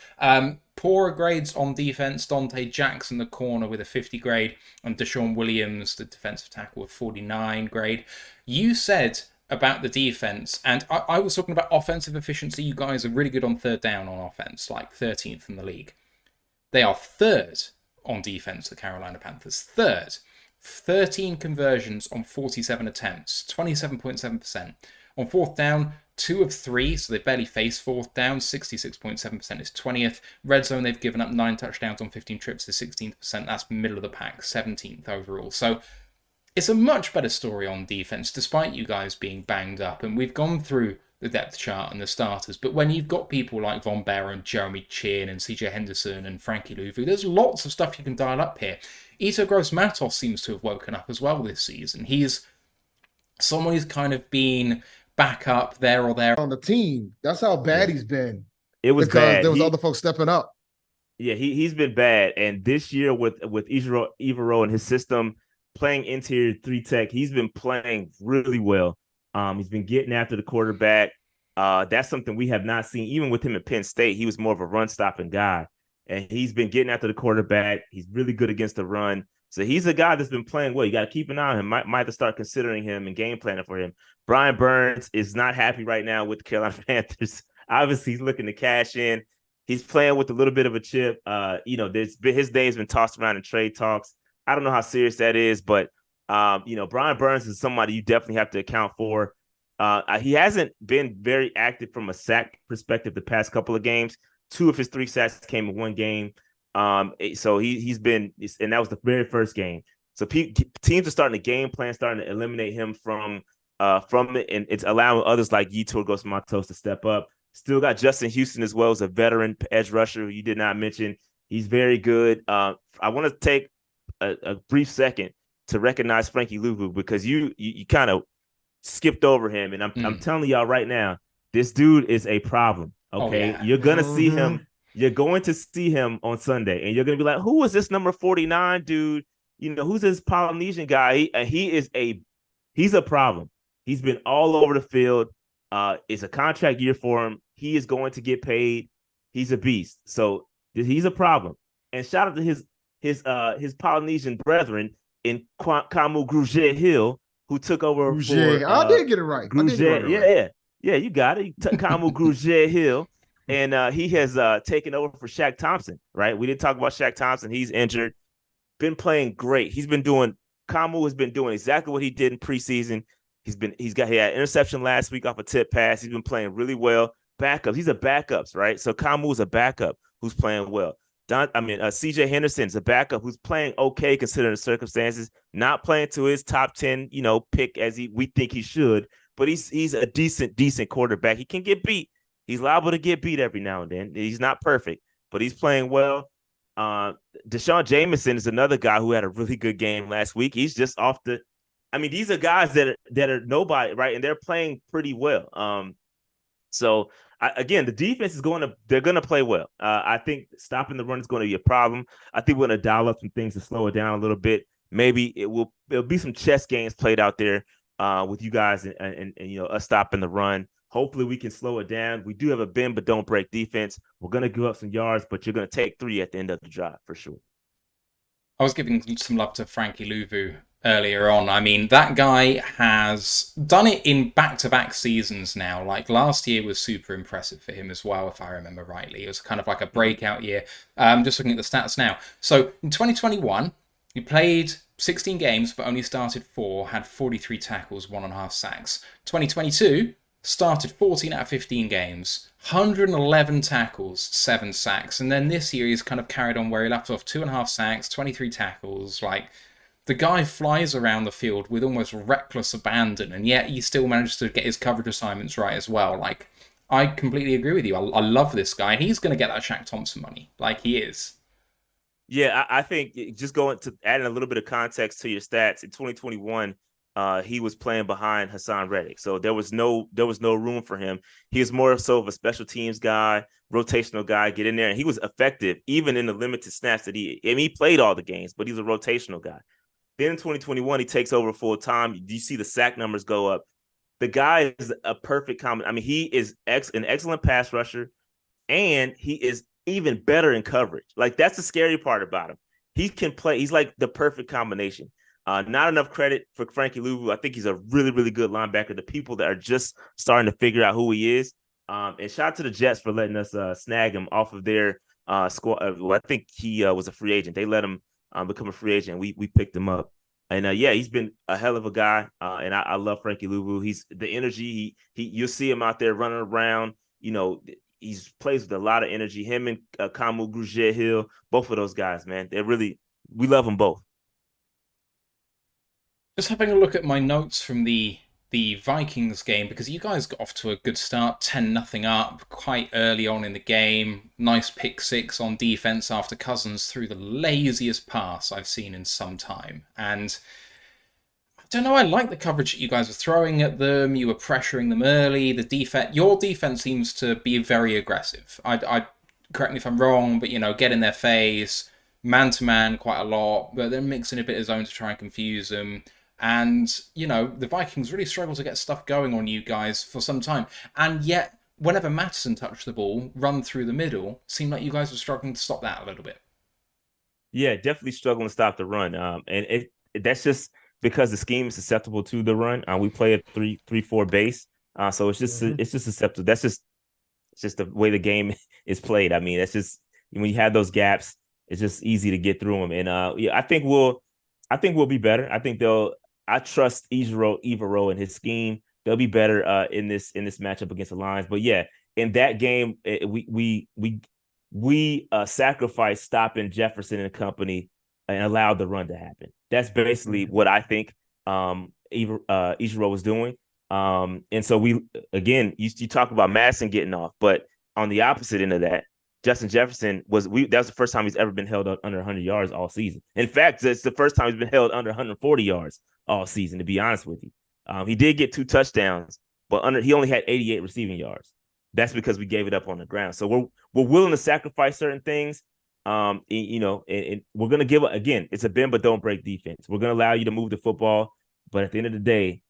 Poorer grades on defense. Dante Jackson, the corner, with a 50 grade, and Deshaun Williams, the defensive tackle, with 49 grade. You said about the defense, and I was talking about offensive efficiency. You guys are really good on third down on offense, like 13th in the league. They are 3rd on defense, the Carolina Panthers. 3rd. 13 conversions on 47 attempts, 27.7%. On 4th down, 2 of 3, so they barely face 4th down. 66.7% is 20th. Red zone, they've given up 9 touchdowns on 15 trips to 16%. That's middle of the pack, 17th overall. So it's a much better story on defense, despite you guys being banged up. And we've gone through the depth chart and the starters, but when you've got people like Von Bear and Jeremy Chin and CJ Henderson and Frankie Louvu, there's lots of stuff you can dial up here. Ito Gross-Matos seems to have woken up as well this season. He's someone who's kind of been back up there or there on the team. That's how bad he's been. It was because bad. There was other folks stepping up. Yeah, he's been bad, and this year with Evero and his system playing interior 3 tech, he's been playing really well. He's been getting after the quarterback. That's something we have not seen. Even with him at Penn State, he was more of a run-stopping guy. And he's been getting after the quarterback. He's really good against the run. So he's a guy that's been playing well. You got to keep an eye on him. Might have to start considering him and game planning for him. Brian Burns is not happy right now with the Carolina Panthers. Obviously, he's looking to cash in. He's playing with a little bit of a chip. His name's been tossed around in trade talks. I don't know how serious that is, but Brian Burns is somebody you definitely have to account for. He hasn't been very active from a sack perspective the past couple of games. 2 of his 3 sacks came in 1 game. So he's been, and that was the very first game. So teams are starting to game plan, starting to eliminate him from it, and it's allowing others like Yetur Gross-Matos to step up. Still got Justin Houston as well as a veteran edge rusher who you did not mention. He's very good. I want to take a brief second to recognize Frankie Louvu, because you kind of skipped over him, and I'm telling y'all right now, this dude is a problem. Okay, You're gonna see him. You're going to see him on Sunday, and you're gonna be like, "Who is this number 49 dude? Who's this Polynesian guy?" He's a problem. He's been all over the field. It's a contract year for him. He is going to get paid. He's a beast. So he's a problem. And shout out to his Polynesian brethren in Kamu Grugier Hill, who took over for. I did get it right. Grugier, yeah, you got it. Kamu Grugier Hill, and he has taken over for Shaq Thompson. Right, we didn't talk about Shaq Thompson. He's injured. Been playing great. Kamu has been doing exactly what he did in preseason. He had interception last week off a tip pass. He's been playing really well. Backups. He's a backups, right? So Kamu is a backup who's playing well. CJ Henderson's a backup who's playing okay considering the circumstances. Not playing to his top 10, pick as we think he should, but he's a decent quarterback. He can get beat. He's liable to get beat every now and then. He's not perfect, but he's playing well. Deshaun Jameson is another guy who had a really good game last week. He's just off the. These are guys that are nobody, right? And they're playing pretty well. So again, the defense they're going to play well. I think stopping the run is going to be a problem. I think we're going to dial up some things to slow it down a little bit. Maybe there'll be some chess games played out there with you guys and us stopping the run. Hopefully we can slow it down. We do have a bend but don't break defense. We're going to give up some yards, but you're going to take 3 at the end of the drive for sure. I was giving some love to Frankie Louvu earlier on. I mean, that guy has done it in back-to-back seasons now. Like, last year was super impressive for him as well, if I remember rightly. It was kind of like a breakout year. Just looking at the stats now. So, in 2021, he played 16 games, but only started 4, had 43 tackles, 1.5 sacks. 2022, started 14 out of 15 games, 111 tackles, 7 sacks. And then this year he's kind of carried on where he left off, 2.5 sacks, 23 tackles. Like, the guy flies around the field with almost reckless abandon, and yet he still manages to get his coverage assignments right as well. Like, I completely agree with you. I love this guy. He's going to get that Shaq Thompson money. Like, he is. Yeah, I think just going to adding a little bit of context to your stats, in 2021, he was playing behind Hassan Reddick. So there was no room for him. He was more so of a special teams guy, rotational guy, get in there. And he was effective, even in the limited snaps that he played all the games, but he's a rotational guy. Then in 2021, he takes over full time. You see the sack numbers go up. The guy is a perfect comment. I mean, he is an excellent pass rusher, and he is even better in coverage. Like, that's the scary part about him. He can play. He's like the perfect combination. Not enough credit for Frankie Louvu. I think he's a really, really good linebacker. The people that are just starting to figure out who he is. And shout out to the Jets for letting us snag him off of their squad. Well, I think he was a free agent. They let him become a free agent. We picked him up. And yeah, he's been a hell of a guy. And I love Frankie Louvu. He's the energy. You'll see him out there running around. You know, he plays with a lot of energy. Him and Kamu Grugier-Hill, both of those guys, man. We love them both. Just having a look at my notes from the Vikings game, because you guys got off to a good start, 10-0 up quite early on in the game. Nice pick 6 on defense after Cousins threw the laziest pass I've seen in some time. And I don't know, I like the coverage that you guys were throwing at them. You were pressuring them early. Your defense seems to be very aggressive. I correct me if I'm wrong, but get in their face, man-to-man quite a lot, but then mixing a bit of zone to try and confuse them. And, the Vikings really struggle to get stuff going on you guys for some time. And yet, whenever Mattison touched the ball, run through the middle, seemed like you guys were struggling to stop that a little bit. Yeah, definitely struggling to stop the run. And that's just because the scheme is susceptible to the run. We play a 3-4 base. So it's just it's just susceptible. That's just the way the game is played. I mean, that's just when you have those gaps, it's just easy to get through them. And yeah, I think we'll be better. I trust Evero and his scheme. They'll be better in this matchup against the Lions. But yeah, in that game, we sacrificed stopping Jefferson and company and allowed the run to happen. That's basically what I think Evero was doing. And so you talk about Madison getting off, but on the opposite end of that, Justin Jefferson that was the first time he's ever been held under 100 yards all season. In fact, it's the first time he's been held under 140 yards all season, to be honest with you. He did get 2 touchdowns, but he only had 88 receiving yards. That's because we gave it up on the ground. So we're willing to sacrifice certain things. And we're going to give again, it's a bend but don't break defense. We're going to allow you to move the football, but at the end of the day,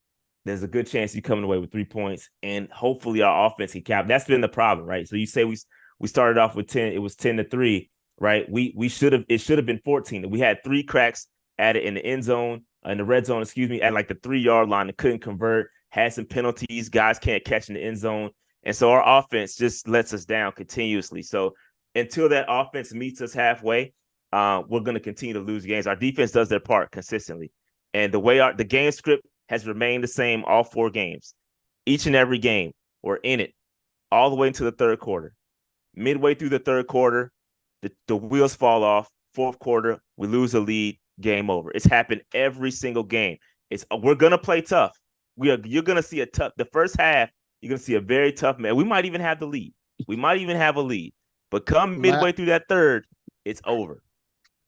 there's a good chance you're coming away with 3 points, and hopefully our offense can cap. That's been the problem, right? So you say we started off with 10, it was 10-3, right? It should have been 14. We had 3 cracks at it in the end zone, in the red zone, at like the 3-yard line that couldn't convert, had some penalties, guys can't catch in the end zone. And so our offense just lets us down continuously. So until that offense meets us halfway, we're going to continue to lose games. Our defense does their part consistently. And the way the game script has remained the same all 4 games. Each and every game, we're in it all the way into the third quarter. Midway through the third quarter, the wheels fall off. Fourth quarter, we lose a lead, game over. It's happened every single game. We're going to play tough. You're going to see the first half, you're going to see a very tough man. We might even have the lead. We might even have a lead. But come midway through that third, it's over.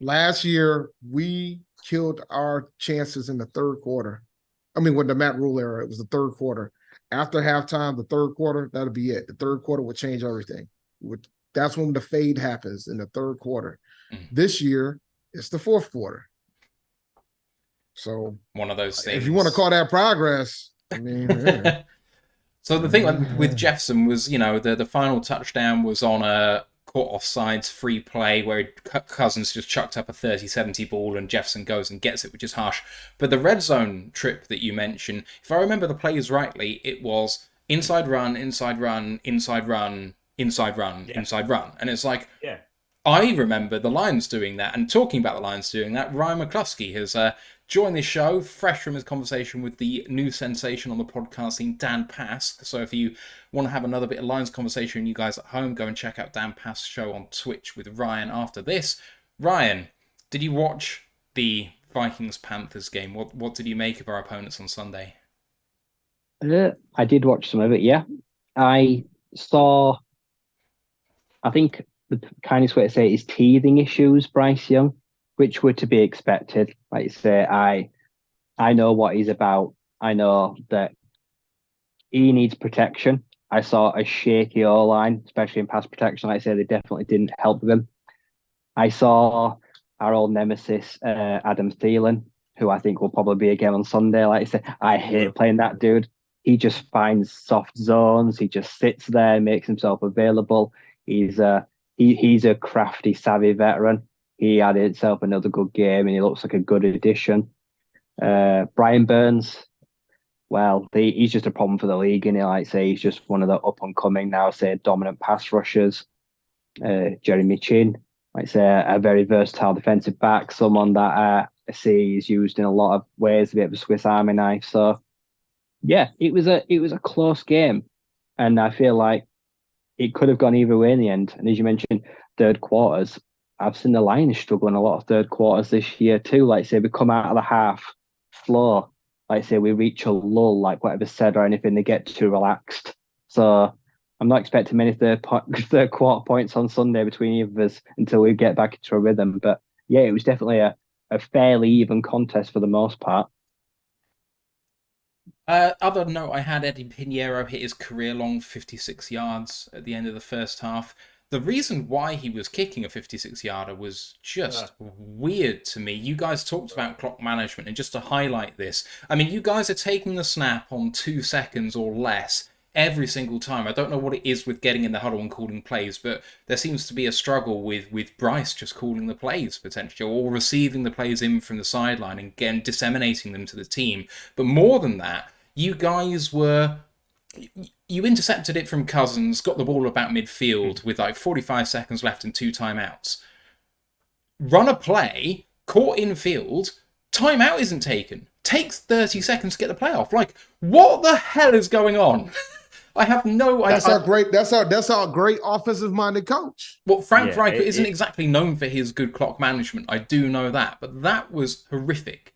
Last year, we killed our chances in the third quarter. I mean, with the Matt Rule era, it was the third quarter. After halftime, the third quarter, that'll be it. The third quarter would change everything. That's when the fade happens, in the third quarter. This year, it's the fourth quarter. So one of those things. If you want to call that progress, I mean, yeah. So the thing with Jefferson was, the final touchdown was on a caught offsides free play where Cousins just chucked up a 30-70 ball and Jefferson goes and gets it, which is harsh. But the red zone trip that you mentioned, if I remember the plays rightly, it was inside run, inside run, inside run, inside run, inside run. And it's like, I remember the Lions doing that. And talking about the Lions doing that, Ryan McCluskey has joined the show, fresh from his conversation with the new sensation on the podcasting, Dan Pask. So if you want to have another bit of Lions conversation, you guys at home, go and check out Dan Pask's show on Twitch with Ryan after this. Ryan, did you watch the Vikings-Panthers game? What did you make of our opponents on Sunday? I did watch some of it, yeah. I think the kindest way to say it is teething issues, Bryce Young, which were to be expected. Like you say, I know what he's about. I know that he needs protection. I saw a shaky O-line, especially in pass protection. Like I say, they definitely didn't help him. I saw our old nemesis, Adam Thielen, who I think will probably be again on Sunday. Like I said, I hate playing that dude. He just finds soft zones. He just sits there, makes himself available. He's a crafty, savvy veteran. He had himself another good game, and he looks like a good addition. Brian Burns, well, he's just a problem for the league, and like I say, he's just one of the up and coming now, say, dominant pass rushers. Jeremy Chin, like I say, a very versatile defensive back, someone that I see is used in a lot of ways, a bit of a Swiss Army knife. So, yeah, it was a close game, and I feel like it could have gone either way in the end. And as you mentioned, third quarters, I've seen the Lions struggle in a lot of third quarters this year too. Like say, we come out of the half slow. Like say, we reach a lull, like whatever said or anything, they get too relaxed. So I'm not expecting many third quarter points on Sunday between either of us until we get back into a rhythm. But yeah, it was definitely a fairly even contest for the most part. Other note I had, Eddie Pinheiro hit his career-long 56 yards at the end of the first half. The reason why he was kicking a 56-yarder was just weird to me. You guys talked about clock management, and just to highlight this, I mean, you guys are taking the snap on 2 seconds or less every single time. I don't know what it is with getting in the huddle and calling plays, but there seems to be a struggle with Bryce just calling the plays, potentially, or receiving the plays in from the sideline and again disseminating them to the team. But more than that, you guys you intercepted it from Cousins, got the ball about midfield with like 45 seconds left and 2 timeouts. Run a play, caught in field, timeout isn't taken. Takes 30 seconds to get the play off. Like, what the hell is going on? I have no idea. That's our great offensive-minded coach. Well, Frank Reich isn't exactly known for his good clock management. I do know that, but that was horrific.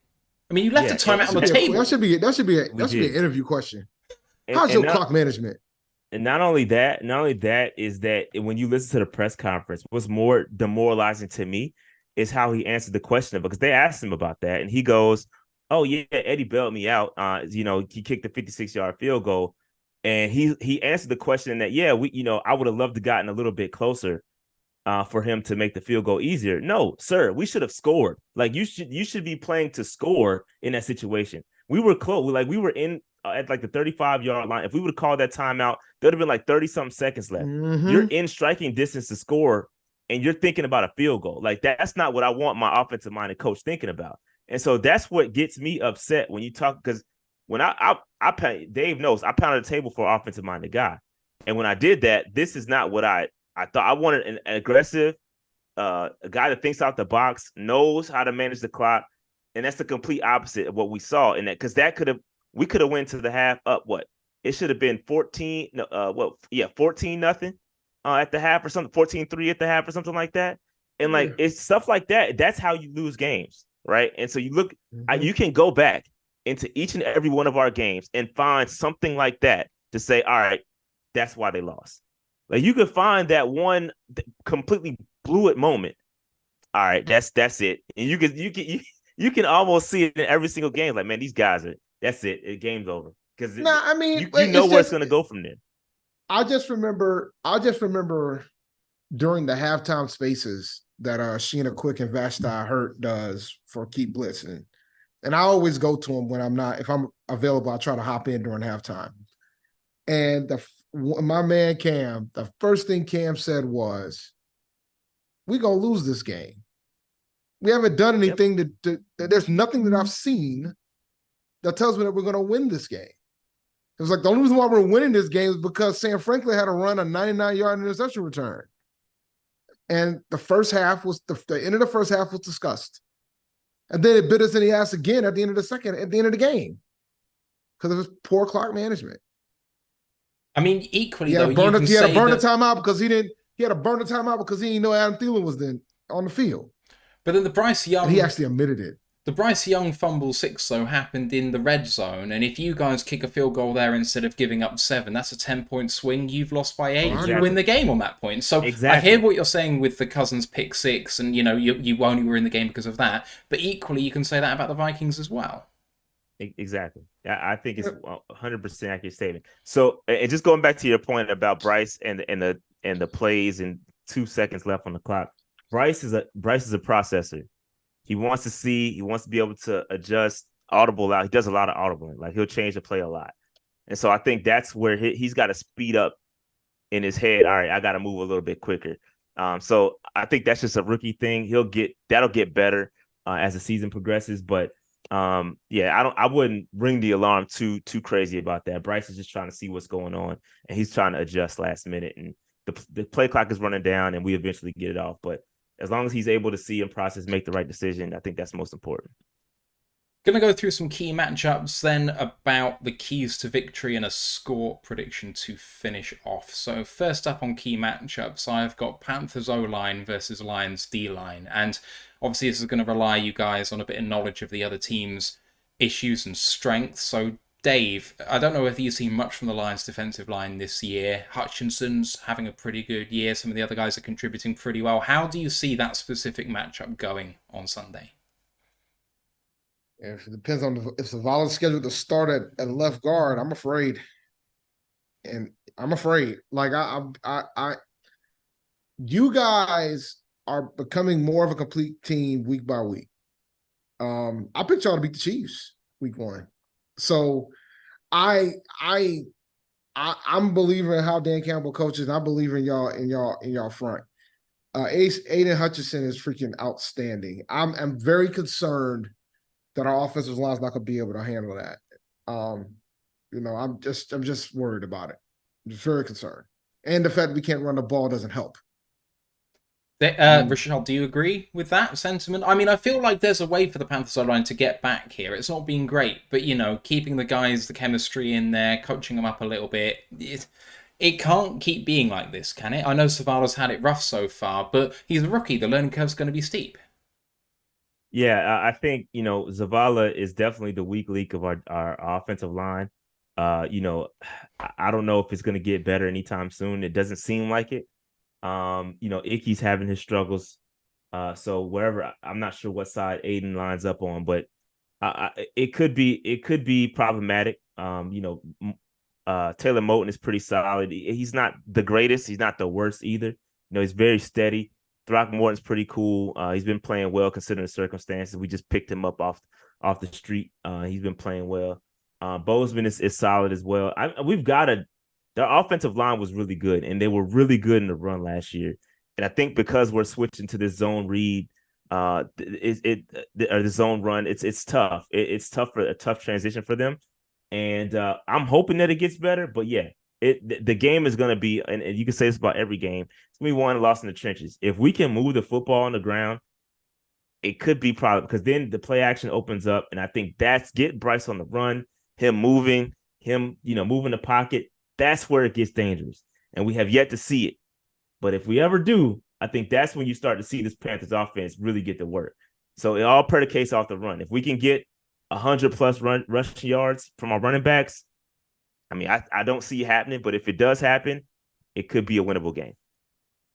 I mean, you left a timeout on the table. That should be an interview question. How's your clock management? And not only that is that when you listen to the press conference, what's more demoralizing to me is how he answered the question, because they asked him about that, and he goes, "Oh yeah, Eddie bailed me out. He kicked the 56-yard field goal," and he answered the question that I would have loved to gotten a little bit closer for him to make the field goal easier. No, sir, we should have scored. Like you should be playing to score in that situation. We were close. We were in at like the 35-yard line. If we would have called that timeout, there would have been like 30-something seconds left. Mm-hmm. You're in striking distance to score, and you're thinking about a field goal. Like that's not what I want my offensive-minded coach thinking about. And so that's what gets me upset when you talk, because when I Dave knows I pounded the table for an offensive-minded guy, and when I did that, this is not what I thought. I wanted an aggressive, a guy that thinks out the box, knows how to manage the clock, and that's the complete opposite of what we saw in that. Because we could have went to the half up. What it should have been 14-0 at the half or something, 14-3 at the half or something like that. And it's stuff like that. That's how you lose games, right? And so you look, you can go back into each and every one of our games and find something like that to say, all right, that's why they lost. Like you could find that one completely blew it moment. All right, that's it. And you can almost see it in every single game. Like, man, these guys that's it. The game's over. Because you know where it's going to go from there. I just remember during the halftime spaces that Sheena Quick and Vashti Hurt does for Keep Blitzing. And I always go to them when if I'm available, I try to hop in during halftime. And my man Cam, the first thing Cam said was, "We're gonna lose this game. We haven't done anything that there's nothing that I've seen that tells me that we're gonna win this game." It was like the only reason why we're winning this game is because Sam Franklin had to run a 99-yard interception return. And the first half was the end of the first half was discussed. And then it bit us in the ass again at the end of the game. Because it was poor clock management. I mean, equally, he had to burn the timeout because he didn't know Adam Thielen was then on the field. But then the Bryce Young, and he actually admitted it. The Bryce Young fumble 6 though happened in the red zone, and if you guys kick a field goal there instead of giving up 7, that's a 10-point swing. You've lost by 8. Exactly. You win the game on that point. So I hear what you're saying with the Cousins pick 6, and you only were in the game because of that. But equally, you can say that about the Vikings as well. Exactly. I think it's 100% accurate statement. So, and just going back to your point about Bryce and the plays and 2 seconds left on the clock, Bryce is a processor. He wants to be able to adjust, audible out. He does a lot of audibling. Like, he'll change the play a lot. And so I think that's where he's got to speed up in his head. All right, I got to move a little bit quicker. So I think that's just a rookie thing. That'll get better as the season progresses. But I wouldn't ring the alarm too crazy about that. Bryce is just trying to see what's going on, and he's trying to adjust last minute. And the play clock is running down, and we eventually get it off. But as long as he's able to see and process, make the right decision, I think that's most important. Going to go through some key matchups then about the keys to victory and a score prediction to finish off. So first up on key matchups, I've got Panthers O-line versus Lions D-line. And obviously this is going to rely you guys on a bit of knowledge of the other team's issues and strengths. So Dave, I don't know whether you've seen much from the Lions defensive line this year. Hutchinson's having a pretty good year. Some of the other guys are contributing pretty well. How do you see that specific matchup going on Sunday? If it depends on if Zavala's scheduled to start at left guard, I'm afraid. And I'm afraid. Like you guys are becoming more of a complete team week by week. I picked y'all to beat the Chiefs week 1. So I'm a believer in how Dan Campbell coaches, and I believe in y'all front. Aiden Hutchinson is freaking outstanding. I'm very concerned that our offensive line is not going to be able to handle that. I'm just worried about it. I'm just very concerned, and the fact that we can't run the ball doesn't help. Rashad, do you agree with that sentiment? I mean, I feel like there's a way for the Panthers line to get back here. It's not been great, but keeping the guys, the chemistry in there, coaching them up a little bit. It can't keep being like this, can it? I know Savala's had it rough so far, but he's a rookie. The learning curve's going to be steep. Yeah, I think, Zavala is definitely the weak link of our offensive line. I don't know if it's going to get better anytime soon. It doesn't seem like it. Icky's having his struggles. So wherever, I'm not sure what side Aiden lines up on, but it could be problematic. Taylor Moton is pretty solid. He's not the greatest. He's not the worst either. He's very steady. Throckmorton's pretty cool. He's been playing well considering the circumstances. We just picked him up off the street. He's been playing well. Bozeman is solid as well. The offensive line was really good, and they were really good in the run last year. And I think because we're switching to this zone read, or the zone run, it's tough. It's tough for a tough transition for them. And I'm hoping that it gets better. But yeah, the game is going to be, and you can say this about every game, it's going to be won and lost in the trenches. If we can move the football on the ground, it could be probably because then the play action opens up, and I think that's get Bryce on the run, him moving the pocket. That's where it gets dangerous, and we have yet to see it. But if we ever do, I think that's when you start to see this Panthers offense really get to work. So it all predicates off the run. If we can get 100+ rushing yards from our running backs, I mean, I don't see it happening, but if it does happen, it could be a winnable game.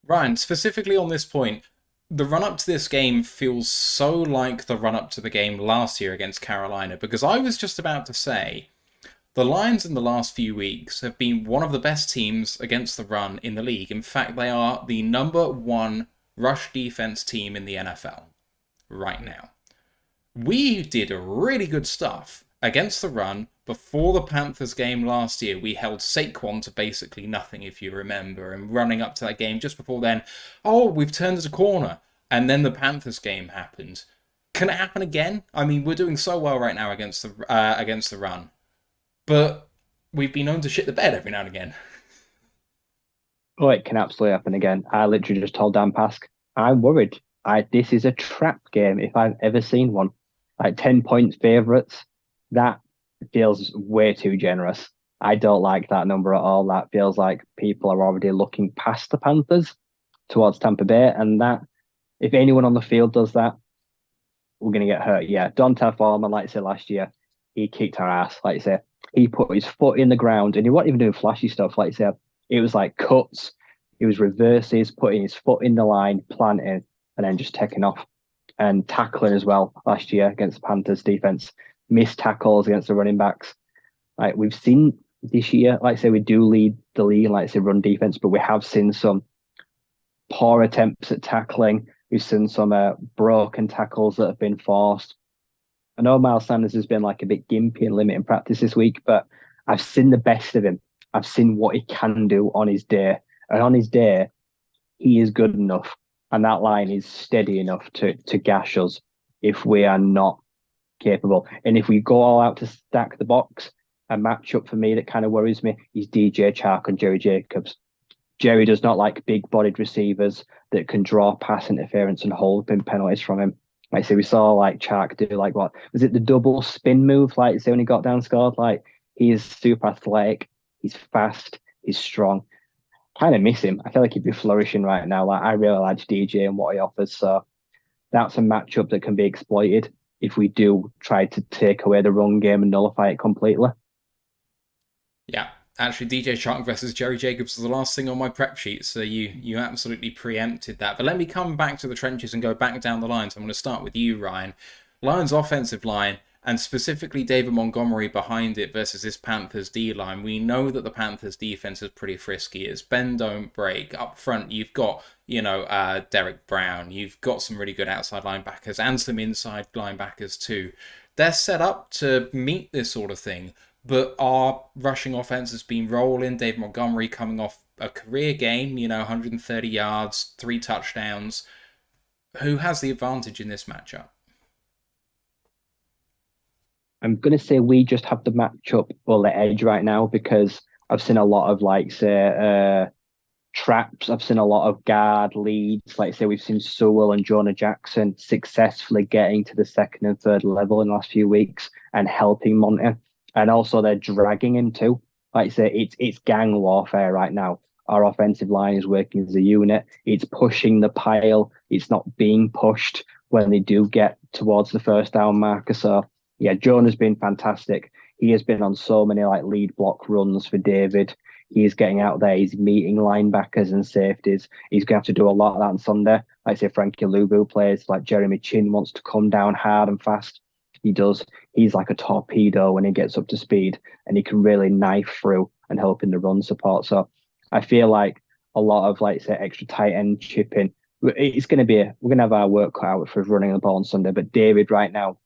Ryan, specifically on this point, the run-up to this game feels so like the run-up to the game last year against Carolina, because I was just about to say the Lions in the last few weeks have been one of the best teams against the run in the league. In fact, they are the number 1 rush defense team in the NFL right now. We did really good stuff against the run before the Panthers game last year, we held Saquon to basically nothing, if you remember, and running up to that game just before then, we've turned a corner, and then the Panthers game happened. Can it happen again? I mean, we're doing so well right now against the run, but we've been known to shit the bed every now and again. Oh, it can absolutely happen again. I literally just told Dan Pask, I'm worried. This is a trap game if I've ever seen one. Like 10 points favourites, that feels way too generous. I don't like that number at all. That feels like people are already looking past the Panthers towards Tampa Bay, and that if anyone on the field does that, we're going to get hurt. Yeah, Donta Foreman, like I said last year, he kicked our ass. Like I said, he put his foot in the ground, and he wasn't even doing flashy stuff. Like I said, it was like cuts, it was reverses, putting his foot in the line, planting, and then just taking off. And tackling as well last year against the Panthers defense, missed tackles against the running backs. Like we've seen this year, like I say, we do lead the league, like I say, run defense, but we have seen some poor attempts at tackling. We've seen some broken tackles that have been forced. I know Miles Sanders has been like a bit gimpy and limited in practice this week, but I've seen the best of him. I've seen what he can do on his day. And on his day, he is good enough. And that line is steady enough to gash us if we are not capable. And if we go all out to stack the box, a matchup for me that kind of worries me is DJ Chark and Jerry Jacobs. Jerry does not like big-bodied receivers that can draw pass interference and hold penalties from him. Like I say, we saw like Chark do like what was it, the double spin move? Like say when he got down scored, like he is super athletic, he's fast, he's strong. Kind of miss him. I feel like he'd be flourishing right now. Like I really like DJ and what he offers. So that's a matchup that can be exploited if we do try to take away the run game and nullify it completely. Yeah, actually, DJ Chark versus Jerry Jacobs was the last thing on my prep sheet, so you absolutely preempted that. But let me come back to the trenches and go back down the line. So I'm going to start with you, Ryan. Lions' offensive line, and specifically David Montgomery behind it versus this Panthers D-line. We know that the Panthers defense is pretty frisky. It's bend, don't break. Up front, you've got, Derek Brown. You've got some really good outside linebackers and some inside linebackers too. They're set up to meet this sort of thing, but our rushing offense has been rolling. Dave Montgomery coming off a career game, 130 yards, 3 touchdowns. Who has the advantage in this matchup? I'm going to say we just have the matchup or the edge right now because I've seen a lot of traps. I've seen a lot of guard leads. Like say we've seen Sewell and Jonah Jackson successfully getting to the second and third level in the last few weeks and helping Monty. And also they're dragging him too. Like say it's gang warfare right now. Our offensive line is working as a unit. It's pushing the pile. It's not being pushed when they do get towards the first down marker. So yeah, Jonah's been fantastic. He has been on so many lead block runs for David. He's getting out there. He's meeting linebackers and safeties. He's going to have to do a lot of that on Sunday. Like I say, Frankie Lubu plays like Jeremy Chin wants to come down hard and fast. He does. He's like a torpedo when he gets up to speed, and he can really knife through and help in the run support. So I feel like a lot of extra tight end chipping. It's going to be we're going to have our work cut out for running the ball on Sunday. But David right now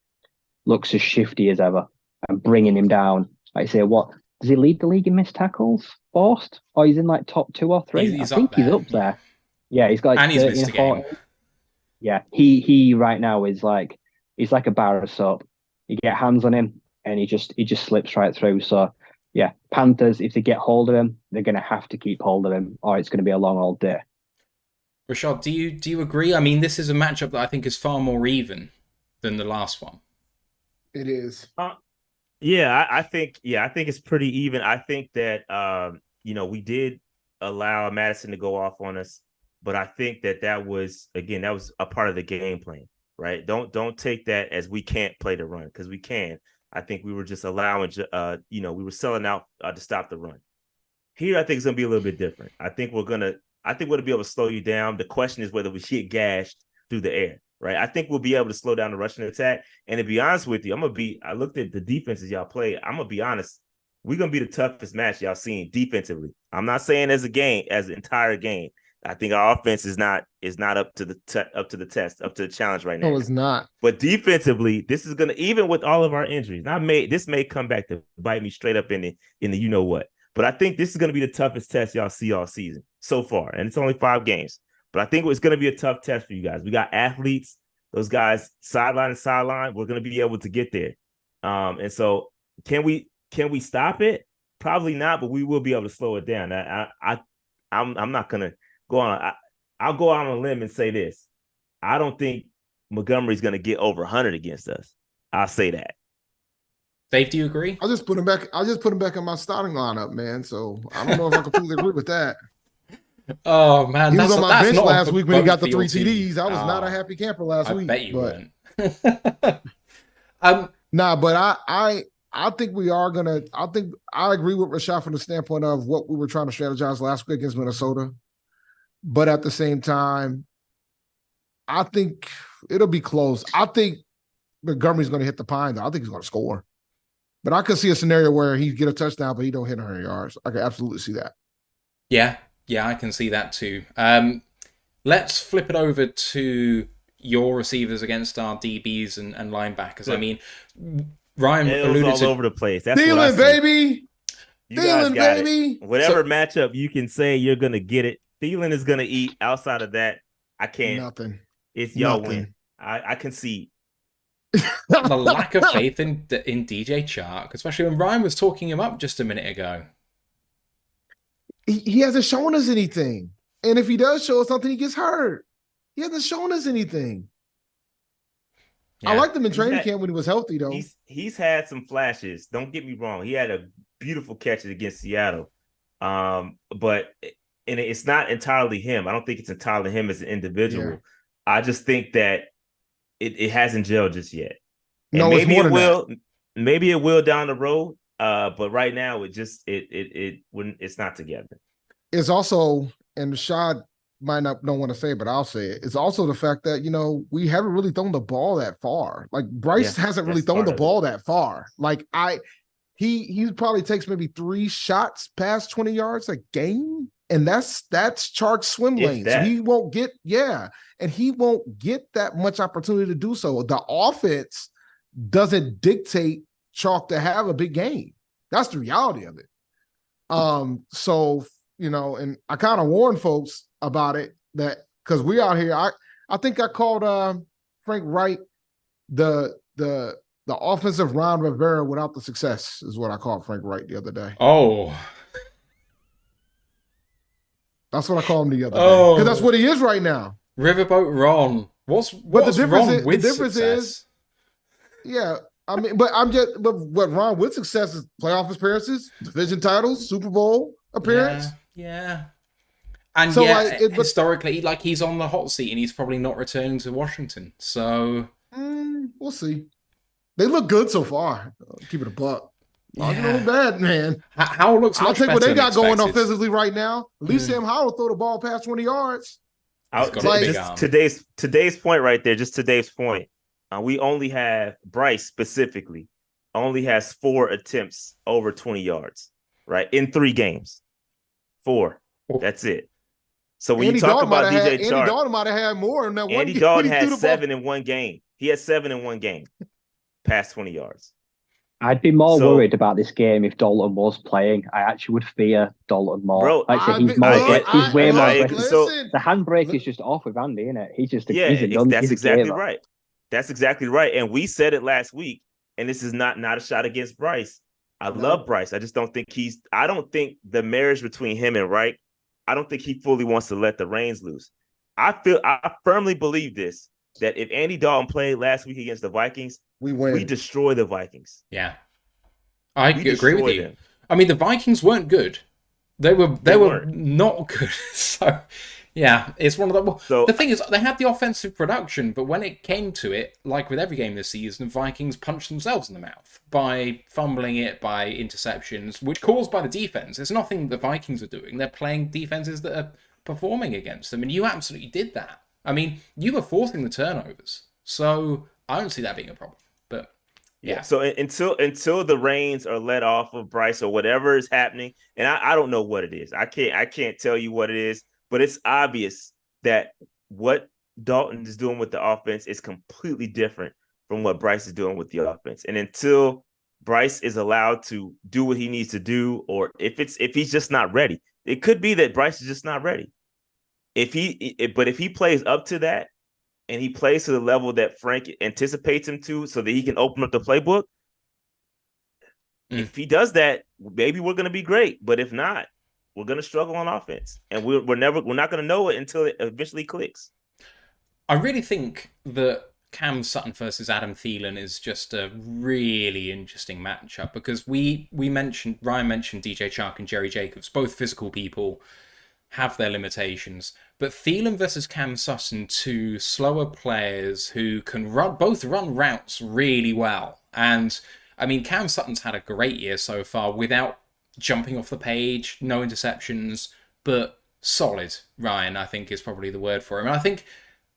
looks as shifty as ever, and bringing him down. Like I say, what does he lead the league in missed tackles forced? Or he's in top 2 or 3? He's I think he's up there. Yeah, he's got and he's missed a game. Yeah, he right now is he's like a bar of soap. You get hands on him and he just slips right through. So yeah, Panthers, if they get hold of him, they're going to have to keep hold of him, or it's going to be a long old day. Rashad, do you agree? I mean, this is a matchup that I think is far more even than the last one. It is. I think it's pretty even. I think that we did allow Madison to go off on us, but I think that was a part of the game plan, right? Don't take that as we can't play the run, because we can. I think we were just allowing, we were selling out to stop the run. Here, I think it's gonna be a little bit different. I think we're gonna be able to slow you down. The question is whether we get gashed through the air. Right, I think we'll be able to slow down the rushing attack. And to be honest with you, I looked at the defenses y'all play. I'm gonna be honest, we're gonna be the toughest match y'all seen defensively. I'm not saying as an entire game. I think our offense is not up to the test, up to the challenge right now. No, it's not. But defensively, this is gonna, even with all of our injuries, this may come back to bite me straight up in the you know what. But I think this is gonna be the toughest test y'all see all season so far, and it's only 5 games. But I think it's gonna be a tough test for you guys. We got athletes, those guys sideline to sideline. We're gonna be able to get there. And so can we stop it? Probably not, but we will be able to slow it down. I'm not gonna go on. I'll go out on a limb and say this. I don't think Montgomery's gonna get over 100 against us. I'll say that. Dave, do you agree? I'll just put him back in my starting lineup, man. So I don't know if I completely agree with that. Oh man, he was on my bench last week when he got the 3 team. TDs. I was not a happy camper last week. I bet you weren't. But I think we are gonna. I think I agree with Rashad from the standpoint of what we were trying to strategize last week against Minnesota. But at the same time, I think it'll be close. I think Montgomery's going to hit the pine, though. I think he's going to score. But I could see a scenario where he get a touchdown, but he don't hit 100 yards. I could absolutely see that. Yeah, I can see that too. Let's flip it over to your receivers against our DBs and linebackers. Good. I mean, Ryan alluded all to over the place. That's Thielen, baby. Thielen, baby. Whatever matchup you can say, you're going to get it. Thielen is going to eat. Outside of that, I can't. Nothing. It's y'all win. I concede. The lack of faith in DJ Chark, especially when Ryan was talking him up just a minute ago. He hasn't shown us anything. And if he does show us something, he gets hurt. He hasn't shown us anything. Yeah. I liked him in training camp when he was healthy, though. He's had some flashes. Don't get me wrong. He had a beautiful catch against Seattle. But it's not entirely him. I don't think it's entirely him as an individual. Yeah. I just think that it hasn't gelled just yet. And no, maybe it's more it will. That. Maybe it will down the road. But right now, it's not together. It's also, and Rashad might not don't want to say it, but I'll say it. It's also the fact that, we haven't really thrown the ball that far. Like Bryce hasn't really thrown the ball that far. Like he probably takes maybe 3 shots past 20 yards a game. And that's Chark's swim lane. So he won't get, and he won't get that much opportunity to do so. The offense doesn't dictate Chark to have a big game. That's the reality of it. So, and I kind of warn folks about it that because we out here, I think I called Frank Wright the offensive Ron Rivera without the success is what I called Frank Wright the other day. Oh. That's what I call him the other day. Because that's what he is right now. Riverboat Ron. What's Ron with success? Yeah. I mean, but what Ron with success is playoff appearances, division titles, Super Bowl appearance. Yeah. And so historically, he's on the hot seat and he's probably not returning to Washington. So we'll see. They look good so far. Keep it a buck. Yeah. Bad, man. Howell looks I'll take what they got going offensively right now. At least Sam Howell throw the ball past 20 yards. Today's point right there, just today's point. We only have Bryce specifically only has 4 attempts over 20 yards, right? In 3 games. 4. That's it. So when you talk about DJ Chark, Andy Dalton might have had more in that one game. Andy Dalton had 7 in one game. He had 7 in one game, past 20 yards. I'd be more worried about this game if Dalton was playing. I actually would fear Dalton more. Bro, he's way more aggressive. So the handbrake is just off with Andy, isn't it? He's just that's exactly right. That's exactly right. And we said it last week, and this is not a shot against Bryce. I love Bryce. I just don't think I don't think the marriage between him and Wright, I don't think he fully wants to let the reins loose. I firmly believe this, that if Andy Dalton played last week against the Vikings, we win. We destroy the Vikings. Yeah. I agree with you. Them. I mean, the Vikings weren't good. They were not good. So, yeah, it's one of the... So, the thing is, they had the offensive production, but when it came to it, like with every game this season, the Vikings punched themselves in the mouth by fumbling it, by interceptions, which caused by the defense. It's nothing the Vikings are doing. They're playing defenses that are performing against them, and you absolutely did that. I mean, you were forcing the turnovers, so I don't see that being a problem. But yeah. So until the reins are let off of Bryce or whatever is happening, and I don't know what it is. I can't tell you what it is. but it's obvious that what Dalton is doing with the offense is completely different from what Bryce is doing with the offense. And until Bryce is allowed to do what he needs to do, or if he's just not ready, it could be that Bryce is just not ready. But if he plays up to that and he plays to the level that Frank anticipates him to, so that he can open up the playbook, if he does that, maybe we're going to be great. But if not, we're going to struggle on offense, and we're not going to know it until it eventually clicks. I really think that Cam Sutton versus Adam Thielen is just a really interesting matchup, because Ryan mentioned DJ Chark and Jerry Jacobs, both physical people, have their limitations. But Thielen versus Cam Sutton, two slower players who can both run routes really well. And I mean, Cam Sutton's had a great year so far without jumping off the page, no interceptions, but solid, Ryan, I think is probably the word for him. And I think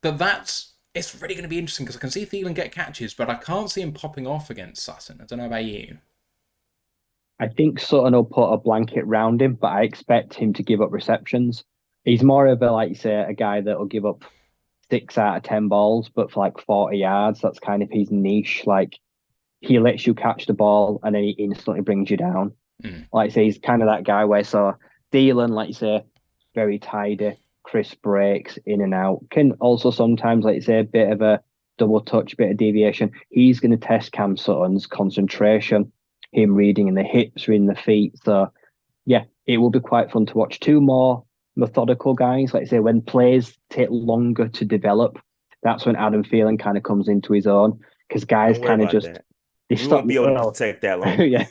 it's really going to be interesting, because I can see Thielen get catches, but I can't see him popping off against Sutton. I don't know about you. I think Sutton will put a blanket round him, but I expect him to give up receptions. He's more of a, like you say, a guy that will give up 6 out of 10 balls, but for like 40 yards. That's kind of his niche. Like, he lets you catch the ball and then he instantly brings you down. Like I say, he's kind of that guy where, so Thielen, like you say, very tidy, crisp breaks in and out. Can also sometimes, like you say, a bit of a double touch, bit of deviation. He's going to test Cam Sutton's concentration, him reading in the hips, reading the feet. So, yeah, it will be quite fun to watch. Two more methodical guys. Like I say, when plays take longer to develop, that's when Adam Thielen kind of comes into his own, because guys kind of just... We won't be able to take that long. Yeah.